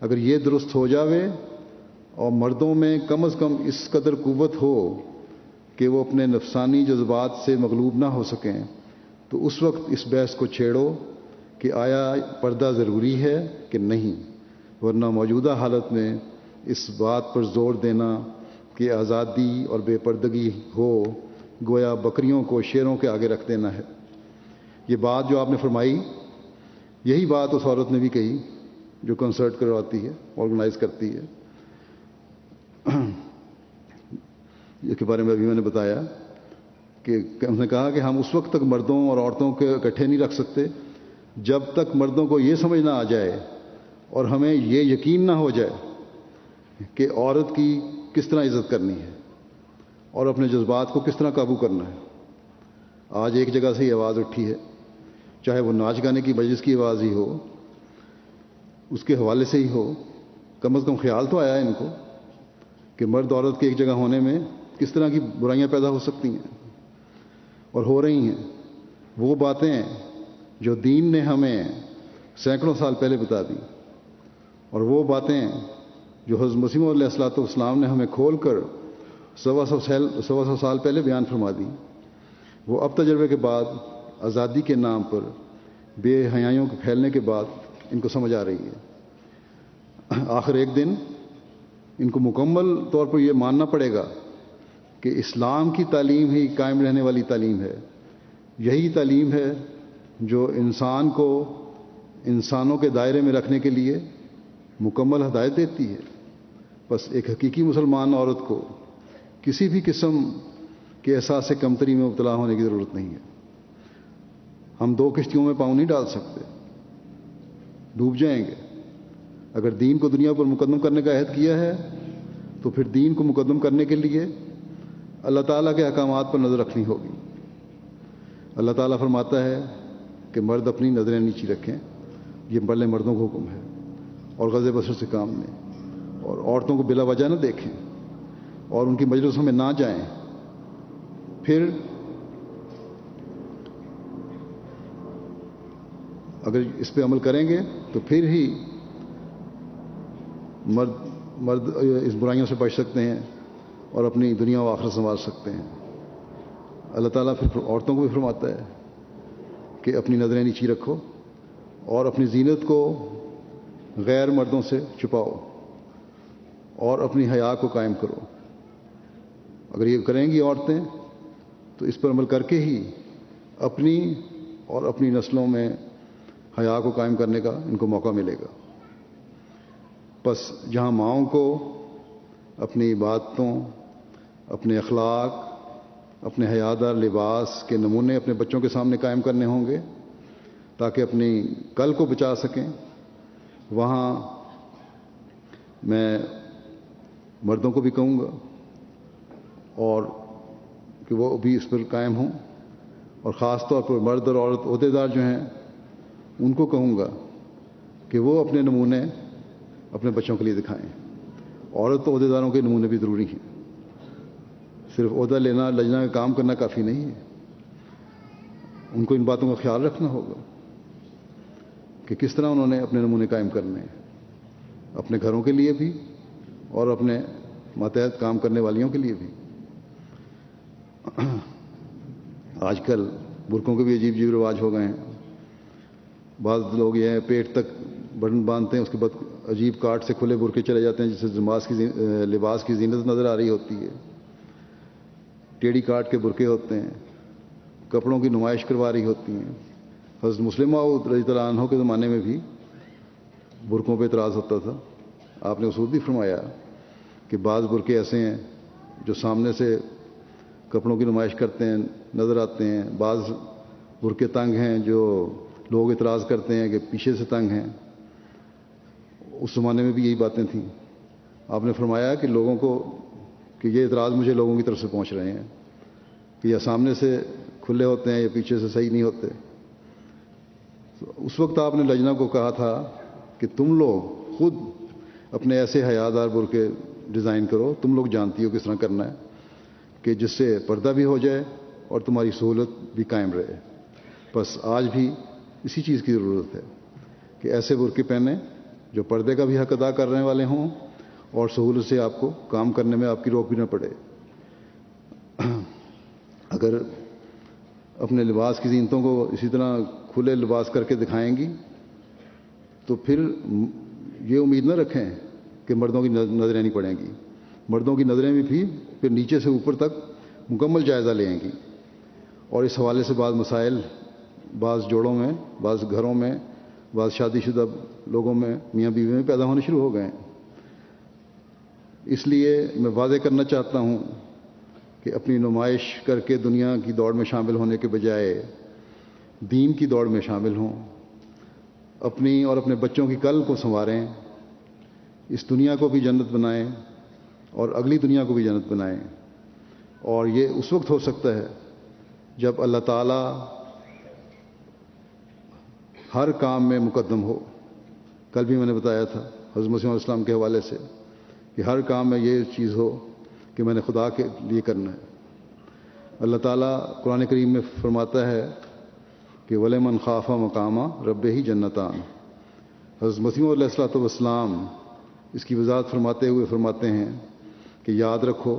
اگر یہ درست ہو جاوے اور مردوں میں کم از کم اس قدر قوت ہو کہ وہ اپنے نفسانی جذبات سے مغلوب نہ ہو سکیں، تو اس وقت اس بحث کو چھیڑو کہ آیا پردہ ضروری ہے کہ نہیں، ورنہ موجودہ حالت میں اس بات پر زور دینا کہ آزادی اور بے پردگی ہو گویا بکریوں کو شیروں کے آگے رکھ دینا ہے۔ یہ بات جو آپ نے فرمائی، یہی بات اس عورت نے بھی کہی جو کنسرٹ کرواتی ہے، آرگنائز کرتی ہے۔ اس کے بارے میں ابھی میں نے بتایا کہ اس نے کہا کہ ہم اس وقت تک مردوں اور عورتوں کے اکٹھے نہیں رکھ سکتے جب تک مردوں کو یہ سمجھ نہ آ جائے اور ہمیں یہ یقین نہ ہو جائے کہ عورت کی کس طرح عزت کرنی ہے اور اپنے جذبات کو کس طرح قابو کرنا ہے۔ آج ایک جگہ سے ہی آواز اٹھی ہے، چاہے وہ ناچ گانے کی مجلس کی آواز ہی ہو، اس کے حوالے سے ہی ہو، کم از کم خیال تو آیا ہے ان کو کہ مرد عورت کے ایک جگہ ہونے میں کس طرح کی برائیاں پیدا ہو سکتی ہیں اور ہو رہی ہیں۔ وہ باتیں جو دین نے ہمیں سینکڑوں سال پہلے بتا دی، اور وہ باتیں جو حضرت مسیح موعود علیہ الصلوۃ والسلام نے ہمیں کھول کر 125 سال پہلے بیان فرما دی، وہ اب تجربے کے بعد آزادی کے نام پر بے حیائیوں کے پھیلنے کے بعد ان کو سمجھ آ رہی ہے۔ آخر ایک دن ان کو مکمل طور پر یہ ماننا پڑے گا کہ اسلام کی تعلیم ہی قائم رہنے والی تعلیم ہے، یہی تعلیم ہے جو انسان کو انسانوں کے دائرے میں رکھنے کے لیے مکمل ہدایت دیتی ہے۔ بس ایک حقیقی مسلمان عورت کو کسی بھی قسم کے احساس کمتری میں مبتلا ہونے کی ضرورت نہیں ہے۔ ہم دو کشتیوں میں پاؤں نہیں ڈال سکتے، ڈوب جائیں گے۔ اگر دین کو دنیا پر مقدم کرنے کا عہد کیا ہے تو پھر دین کو مقدم کرنے کے لیے اللہ تعالیٰ کے احکامات پر نظر رکھنی ہوگی۔ اللہ تعالیٰ فرماتا ہے کہ مرد اپنی نظریں نیچی رکھیں، یہ بڑے مردوں کو حکم ہے، اور غض بصر سے کام لیں، اور عورتوں کو بلا وجہ نہ دیکھیں اور ان کی مجلسوں میں نہ جائیں۔ پھر اگر اس پہ عمل کریں گے تو پھر ہی مرد اس برائیوں سے بچ سکتے ہیں اور اپنی دنیا و آخرت سنبھال سکتے ہیں۔ اللہ تعالیٰ پھر عورتوں کو بھی فرماتا ہے کہ اپنی نظریں نیچی رکھو اور اپنی زینت کو غیر مردوں سے چھپاؤ اور اپنی حیا کو قائم کرو۔ اگر یہ کریں گی عورتیں تو اس پر عمل کر کے ہی اپنی اور اپنی نسلوں میں حیا کو قائم کرنے کا ان کو موقع ملے گا۔ بس جہاں ماؤں کو اپنی عبادتوں، اپنے اخلاق، اپنے حیادار لباس کے نمونے اپنے بچوں کے سامنے قائم کرنے ہوں گے تاکہ اپنی کل کو بچا سکیں، وہاں میں مردوں کو بھی کہوں گا اور کہ وہ بھی اس پر قائم ہوں، اور خاص طور پر مرد اور عورت عہدے دار جو ہیں ان کو کہوں گا کہ وہ اپنے نمونے اپنے بچوں کے لیے دکھائیں۔ عورت عہدے داروں کے نمونے بھی ضروری ہیں، صرف عہدہ لینا لجنا کا کام کرنا کافی نہیں ہے، ان کو ان باتوں کا خیال رکھنا ہوگا کہ کس طرح انہوں نے اپنے نمونے قائم کرنے ہیں، اپنے گھروں کے لیے بھی اور اپنے ماتحت کام کرنے والیوں کے لیے بھی۔ آج کل برقعوں کے بھی عجیب عجیب رواج ہو گئے ہیں. بعض لوگ یہ ہیں پیٹ تک بٹن باندھتے ہیں, اس کے بعد عجیب کاٹ سے کھلے برقعے چلے جاتے ہیں جس سے لباس کی زینت نظر آ رہی ہوتی ہے. ٹیڑھی کاٹ کے برقعے ہوتے ہیں, کپڑوں کی نمائش کروا رہی ہوتی ہیں. حضرت مسلم موعود رضی اللہ عنہ کے زمانے میں بھی برقعوں پہ اعتراض ہوتا تھا. آپ نے اصول بھی فرمایا کہ بعض برقعے ایسے ہیں جو سامنے سے کپڑوں کی نمائش کرتے ہیں, نظر آتے ہیں. بعض برقعے تنگ ہیں جو لوگ اعتراض کرتے ہیں کہ پیچھے سے تنگ ہیں. اس زمانے میں بھی یہی باتیں تھیں. آپ نے فرمایا کہ لوگوں کو کہ یہ اعتراض مجھے لوگوں کی طرف سے پہنچ رہے ہیں کہ یا سامنے سے کھلے ہوتے ہیں یا پیچھے سے صحیح نہیں ہوتے. اس وقت آپ نے لجنہ کو کہا تھا کہ تم لوگ خود اپنے ایسے حیادار برقعے ڈیزائن کرو, تم لوگ جانتی ہو کس طرح کرنا ہے کہ جس سے پردہ بھی ہو جائے اور تمہاری سہولت بھی قائم رہے. بس آج بھی اسی چیز کی ضرورت ہے کہ ایسے برقعے پہنیں جو پردے کا بھی حق ادا کرنے والے ہوں اور سہولت سے آپ کو کام کرنے میں آپ کی روک بھی نہ پڑے. اگر اپنے لباس کی زینتوں کو اسی طرح کھلے لباس کر کے دکھائیں گی تو پھر یہ امید نہ رکھیں کہ مردوں کی نظریں نہیں پڑیں گی. مردوں کی نظریں بھی پھر نیچے سے اوپر تک مکمل جائزہ لیں گی. اور اس حوالے سے بعض مسائل بعض جوڑوں میں, بعض گھروں میں, بعض شادی شدہ لوگوں میں, میاں بیوی میں پیدا ہونے شروع ہو گئے ہیں. اس لیے میں واضح کرنا چاہتا ہوں کہ اپنی نمائش کر کے دنیا کی دوڑ میں شامل ہونے کے بجائے دین کی دوڑ میں شامل ہوں. اپنی اور اپنے بچوں کی کل کو سنواریں, اس دنیا کو بھی جنت بنائیں اور اگلی دنیا کو بھی جنت بنائیں. اور یہ اس وقت ہو سکتا ہے جب اللہ تعالیٰ ہر کام میں مقدم ہو. کل بھی میں نے بتایا تھا حضرت مسیح علیہ السلام کے حوالے سے کہ ہر کام میں یہ چیز ہو کہ میں نے خدا کے لیے کرنا ہے. اللہ تعالیٰ قرآن کریم میں فرماتا ہے کہ وَلِمَنْ خَافَ مَقَامَ رَبِّهِ جَنَّتَانِ. حضرت مسیح علیہ السلام اس کی وضاحت فرماتے ہوئے فرماتے ہیں کہ یاد رکھو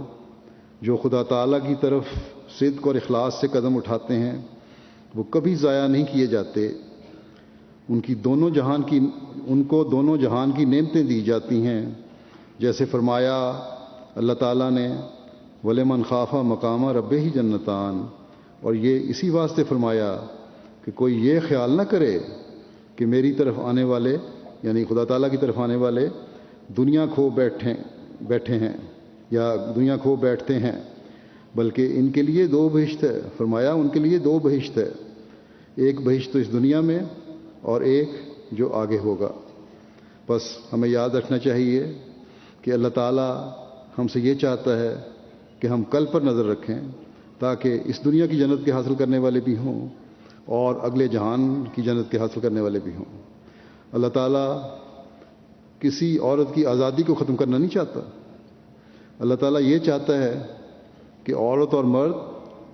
جو خدا تعالیٰ کی طرف صدق اور اخلاص سے قدم اٹھاتے ہیں وہ کبھی ضائع نہیں کیے جاتے. ان کو دونوں جہان کی نعمتیں دی جاتی ہیں. جیسے فرمایا اللہ تعالیٰ نے وَلِمَنْ خَافَ مَقَامَ رَبِّهِ جَنَّتَانِ, اور یہ اسی واسطے فرمایا کہ کوئی یہ خیال نہ کرے کہ میری طرف آنے والے یعنی خدا تعالیٰ کی طرف آنے والے دنیا کھو بیٹھے ہیں یا دنیا کھو بیٹھتے ہیں, بلکہ ان کے لیے 2 بہشت ہے. فرمایا ان کے لیے 2 بہشت ہے, ایک بہشت تو اس دنیا میں اور ایک جو آگے ہوگا. بس ہمیں یاد رکھنا چاہیے کہ اللہ تعالیٰ ہم سے یہ چاہتا ہے کہ ہم کل پر نظر رکھیں تاکہ اس دنیا کی جنت کے حاصل کرنے والے بھی ہوں اور اگلے جہان کی جنت کے حاصل کرنے والے بھی ہوں. اللہ تعالیٰ کسی عورت کی آزادی کو ختم کرنا نہیں چاہتا. اللہ تعالیٰ یہ چاہتا ہے کہ عورت اور مرد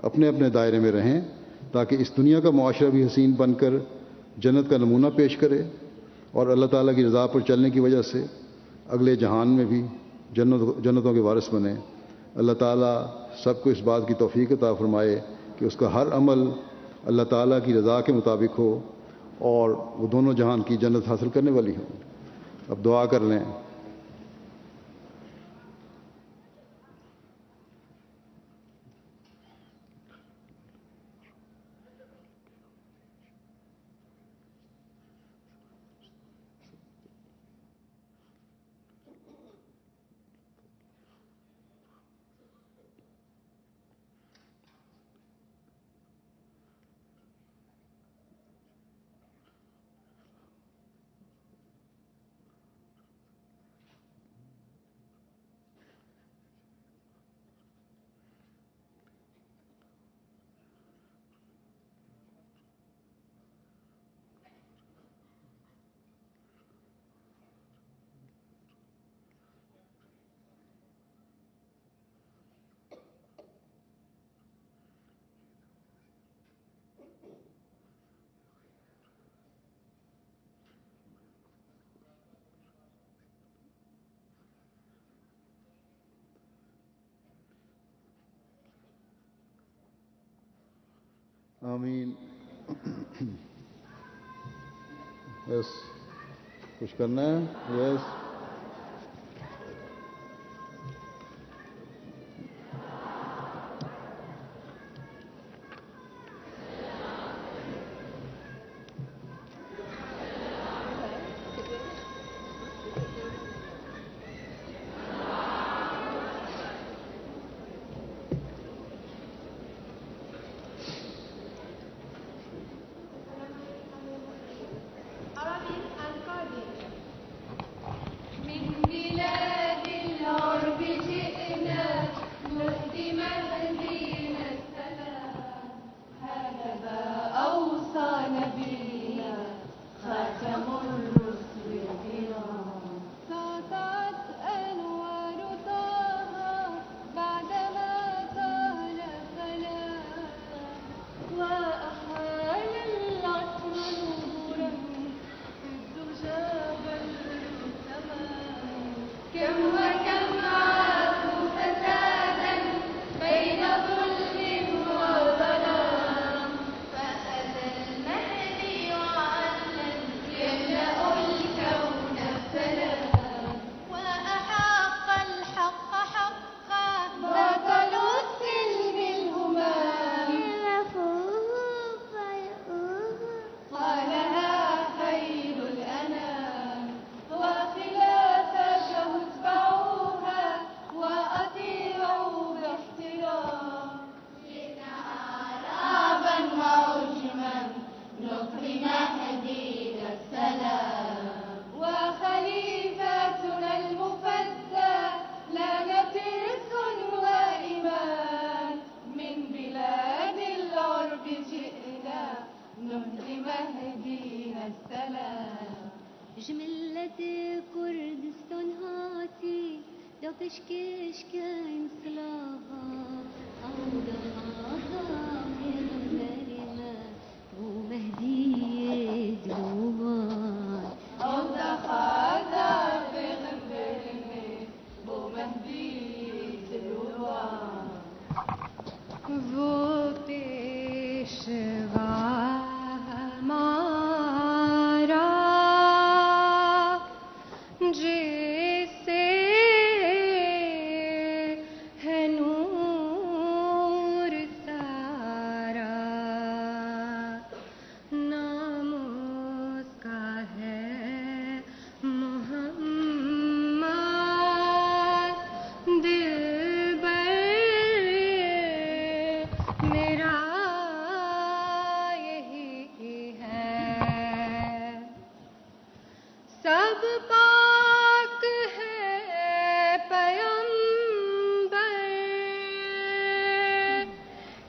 اپنے اپنے دائرے میں رہیں تاکہ اس دنیا کا معاشرہ بھی حسین بن کر جنت کا نمونہ پیش کرے اور اللہ تعالیٰ کی رضا پر چلنے کی وجہ سے اگلے جہان میں بھی جنتوں کے وارث بنے. اللہ تعالیٰ سب کو اس بات کی توفیق عطا فرمائے کہ اس کا ہر عمل اللہ تعالیٰ کی رضا کے مطابق ہو اور وہ دونوں جہان کی جنت حاصل کرنے والی ہو. اب دعا کر لیں. آمین. یس کچھ کرنا ہے؟ یس.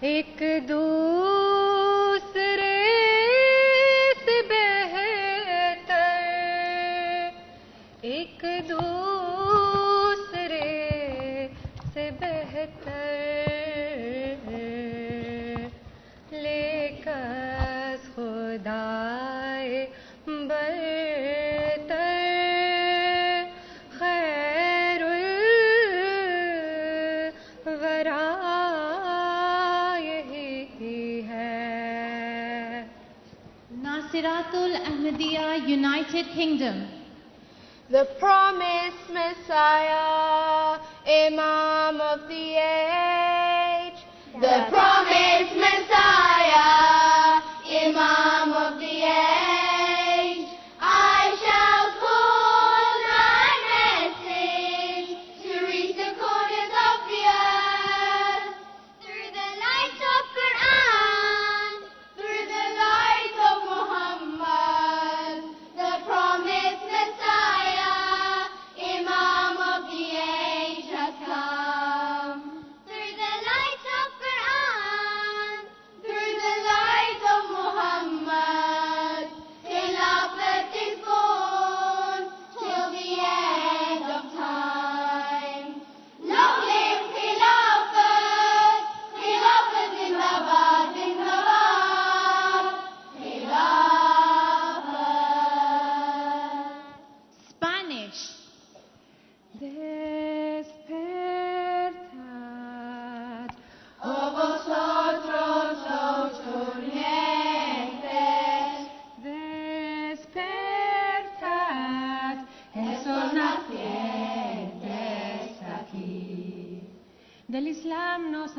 ایک دوسرے سے بہتر، ایک دوسرے سے بہتر، لیکن خدائے برتر خیر الورا Nasiratul Ahmadiyya United Kingdom. The promised Messiah, Imam of the age. The promised Messiah, Imam of the age. I shall call my message to reach the corners of the earth through the light of Quran, through the light of Muhammad, the promised Messiah, Imam of the age has come. Through the light of Quran,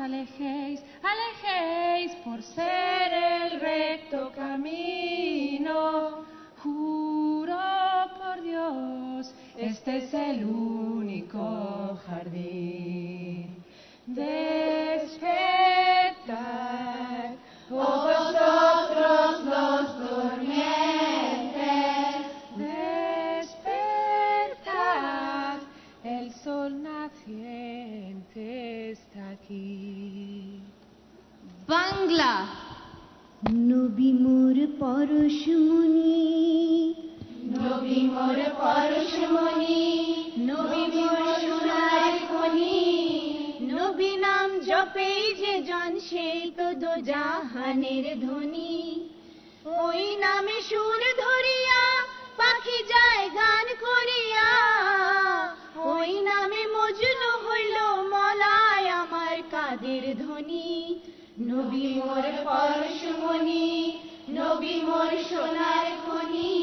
alejéis, alejéis por ser el recto camino. Juro por Dios, este es el único jardín. Despertad, oh vosotros los durmientes, despertad, el sol naciente está aquí. Bangla. নবী মোর পরশমণি, নবী মোর পরশমণি, নবী মোর সোনার খনি, নবী নাম জপেই যে জন সেই তো দোজাহানের ধ্বনি। ওই নামে সুর ধরিয়া পাখি যায় গান করিয়া, ওই নামে মজনু হইল মলায় আমার কাদের ধ্বনি। নবী মোর পরশমণি, নবী মোর সোনার খনি,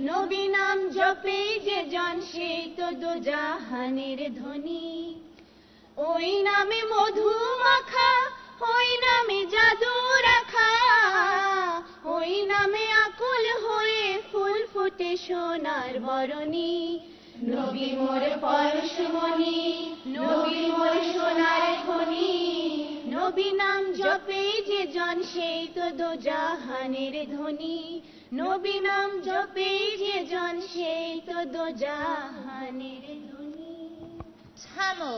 নবী নাম জপেই যে জন সেই তো দোজাহানের ধ্বনি। ওই নামে মধু মাখা, ওই নামে জাদু রাখা, ওই নামে আকুল হয়ে ফুল ফুটে সোনার বরণী। নবী মোর পরশমণি, নবী মোর সোনার খনি, নবী নাম জপেই যে জন সেই তো দোজাহানের ধ্বনি। নবী নাম জপেই যে জন সেই তো দোজাহানের ধ্বনি। Tamil.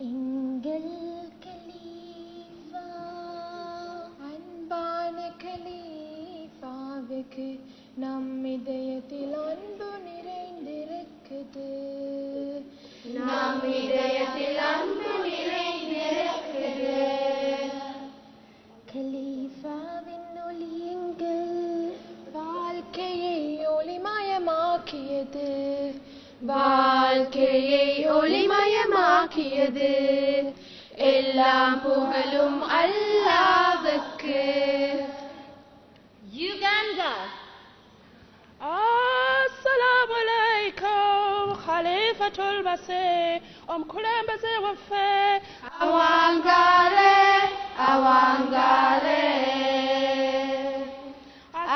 எங்கள் கலீஃபா, அன்பான கலீஃபாவுக்கு நம் இதயத்தில் அன்பு நிறைந்திருக்குது. நம் இதயத்தில் அன்பு நிறைந்திருக்குது. கலீஃபாவின் ஒளி எங்கள் வாழ்க்கையை ஒளிமயமாக்கியது, வாழ்க்கையை ஒளிமயமாக்கியது. எல்லாம் புகழும் அல்லாஹ்வுக்கு. Uganda. السلام عليكم خليفة المسيح omkulembeze waffe. Awangale, awangale.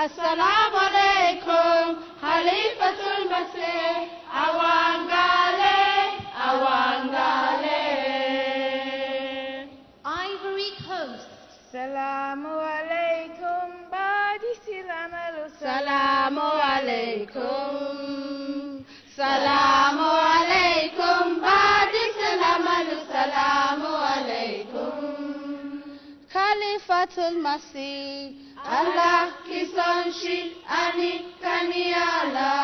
Assalamu alaikum, Khalifatul Masih. Awangale, awangale. Ivory Coast. Salamu alaikum, Badi Silamalu. Salamu alaikum, salamu alaikum, Badi Silamalu. Salamu alaikum. Khalifatul Masih, Allah ki sonshi anikani Allah.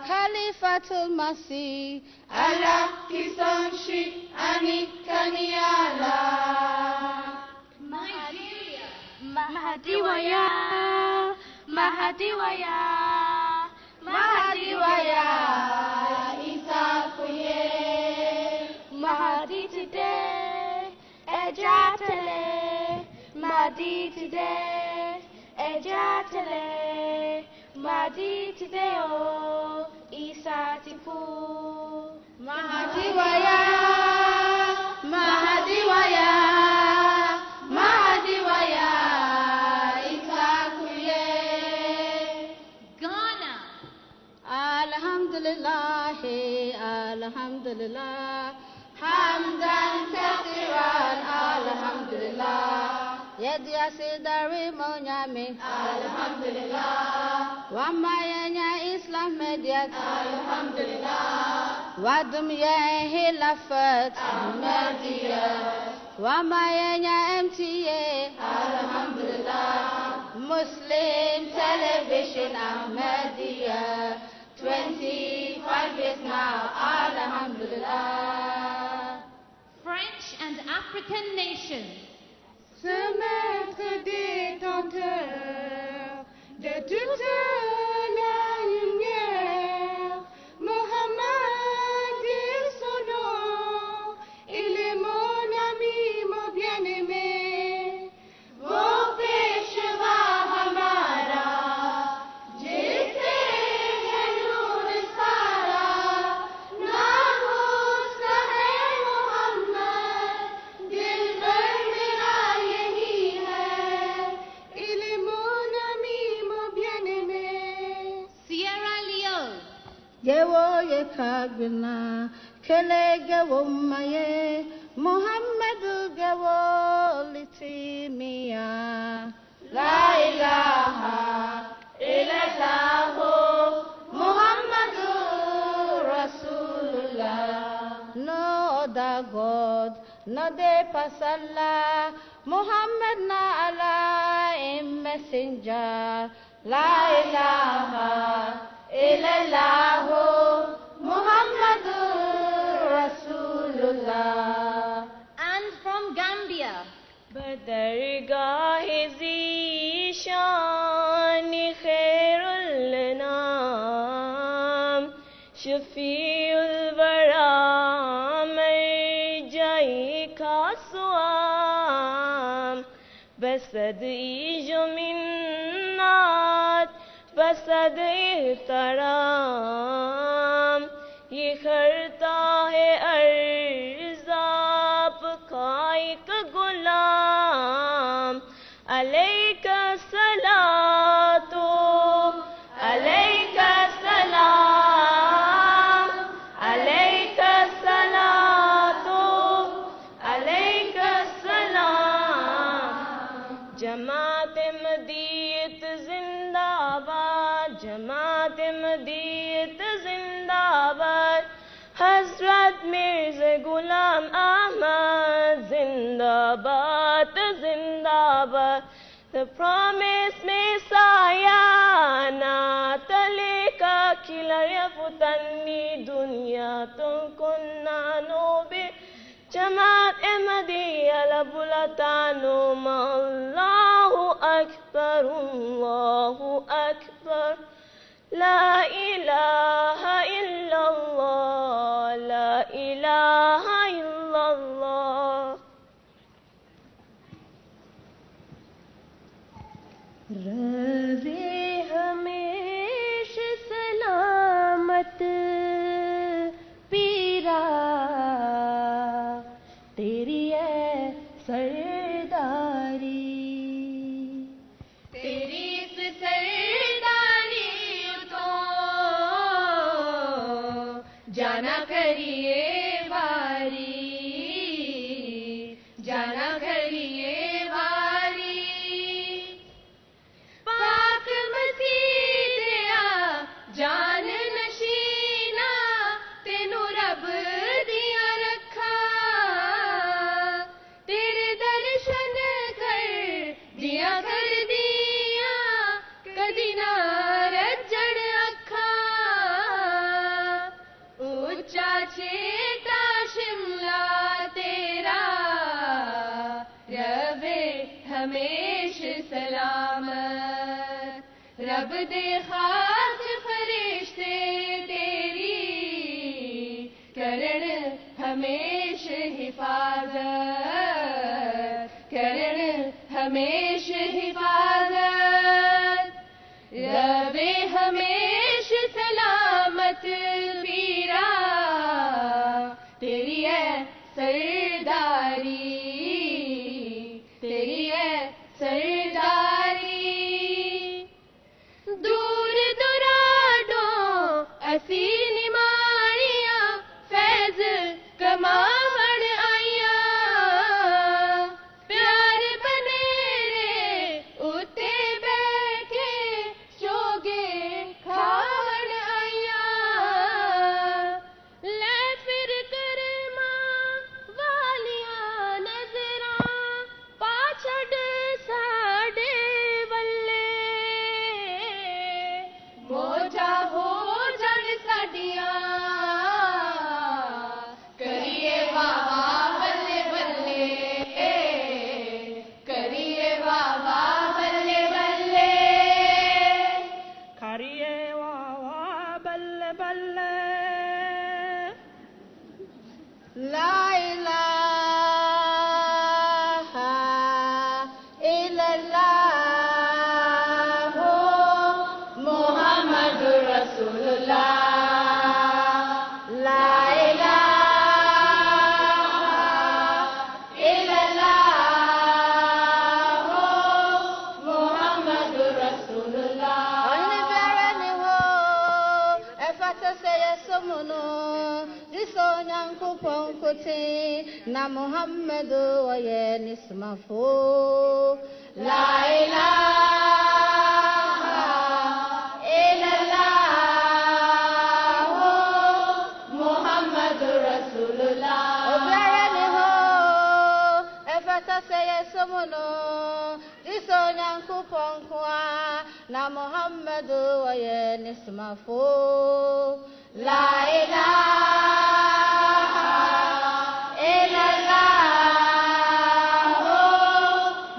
Khalifatul Masih, Allah ki sonshi anikani Allah. Nigeria. Mahdi waya, Mahdi waya, Mahdi waya, Isa kuye. Mahdi today, ejatale. Mahdi today, ejatale. Mahdi today, oh, Isa tipu. Mahdi waya, Mahdi waya. Ghana. Alhamdulillah, alhamdulillah, hamdan kathiran, alhamdulillah. Yedi asidari monyame, alhamdulillah. Wamayanya Islam mediat, alhamdulillah. Wadum ya hilafat, Ahmadiyya. Wamayanya MTA, alhamdulillah. Muslim Television Ahmadiyya, 25 years now, alhamdulillah. French and African nations. Se mettre détenteur de toute la lumière, Mohammed est son nom, il est mon ami, mon bien-aimé. Vos péchés va hamara, jiste hai noor sara, naam uska hai Muhammad, Gewo ye kagbina kele gewo maye Muhammadu gewo litimiya La ilaha illallah Muhammadu Rasulullah No other God no de pasalla Muhammad na Allah messenger La ilaha illallah Muhammadur Rasulullah. And from Gambia, بدرگاہ Zeeshan خیر الانام شفیع الورا مرجعی خاصوام بسد ایج و منات بسد احترام یہ کرتا ہے ارزاب کا ایک غلام علیک الصلاۃ علیک السلام علیک الصلاۃ علیک السلام جماعت مدیت زندہ باد جماعت مدیت زندہ باد حضرت مرزا غلام احمد زندہ باد زندہ باد The promised Messiah نات لك كلا يفتني دنيا كنا نوبي جماعت احمدیہ لبلتانو اللہ اکبر لا الہ الا اللہ لا الہ الا اللہ رہے ہمیش سلامت پیرا تیری ہے سرداری تیری اس سرداری تو جانا کریے باری جانا کریے باری پاک مسیح جان نشینا تینوں رب دیا رکھا تیرے درشن کر دیا کدی نہ رجڑ اکھا اونچا چیتا شملہ تیرا رب ہمیش سلامت رب دے خاص فرشتے تیری کرن ہمیش حفاظت کرن ہمیش حفاظت رب ہمیش سلامت پیرا تیری ہے سرداری تیری ہے سرداری دور دراڈوں اسی نماریاں فیض کماون آئیاں پیار بنیرے اتے بیٹھے چوگے کھاون آئیاں لے پھر کرماں والیاں نظراں پاچھڑ ساڈے ولے موجا ہو جڑ ساڈیاں کریے واہ واہ بلے بلے کریے واہ واہ بلے بلے کریے واہ واہ بلے بلے لا الہ الا اللہ محمد رسول اللہ لا الہ الا اللہ محمد رسول اللہ ponkuti na Muhammadu wa ye nismafu la ilaha illallah Muhammadur Rasulullah obiara ho efata seye somono disonyanku ponkwa na Muhammadu wa ye nismafu la ilaha illallah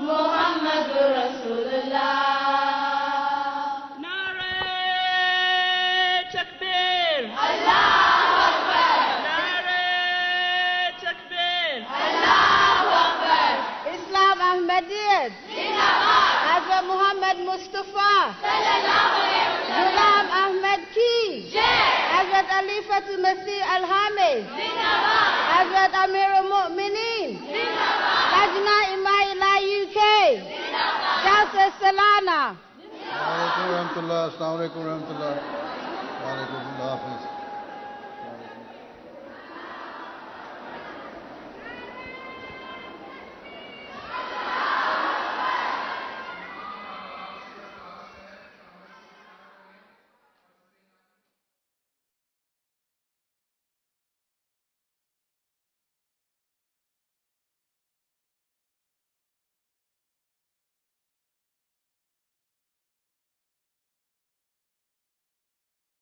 Muhammadur Rasulullah Nare Takbir Allahu Akbar Nare Takbir Allahu Akbar Islam Ahmadiyyat Zindabad Hazrat Muhammad Mustafa Sallallahu Alaihi Wasallam Ghulam Ahmad Ki Jai Hazrat Khalifatul Masih Al-Hamid Zindabad Hazrat Amir al-Mu'minin Zindabad Lajna Imaila UK Zindabad Jalsa Salana Assalamu alaikum warahmatullah. Assalamu alaikum warahmatullah. Wa alaikum Allah Hafiz.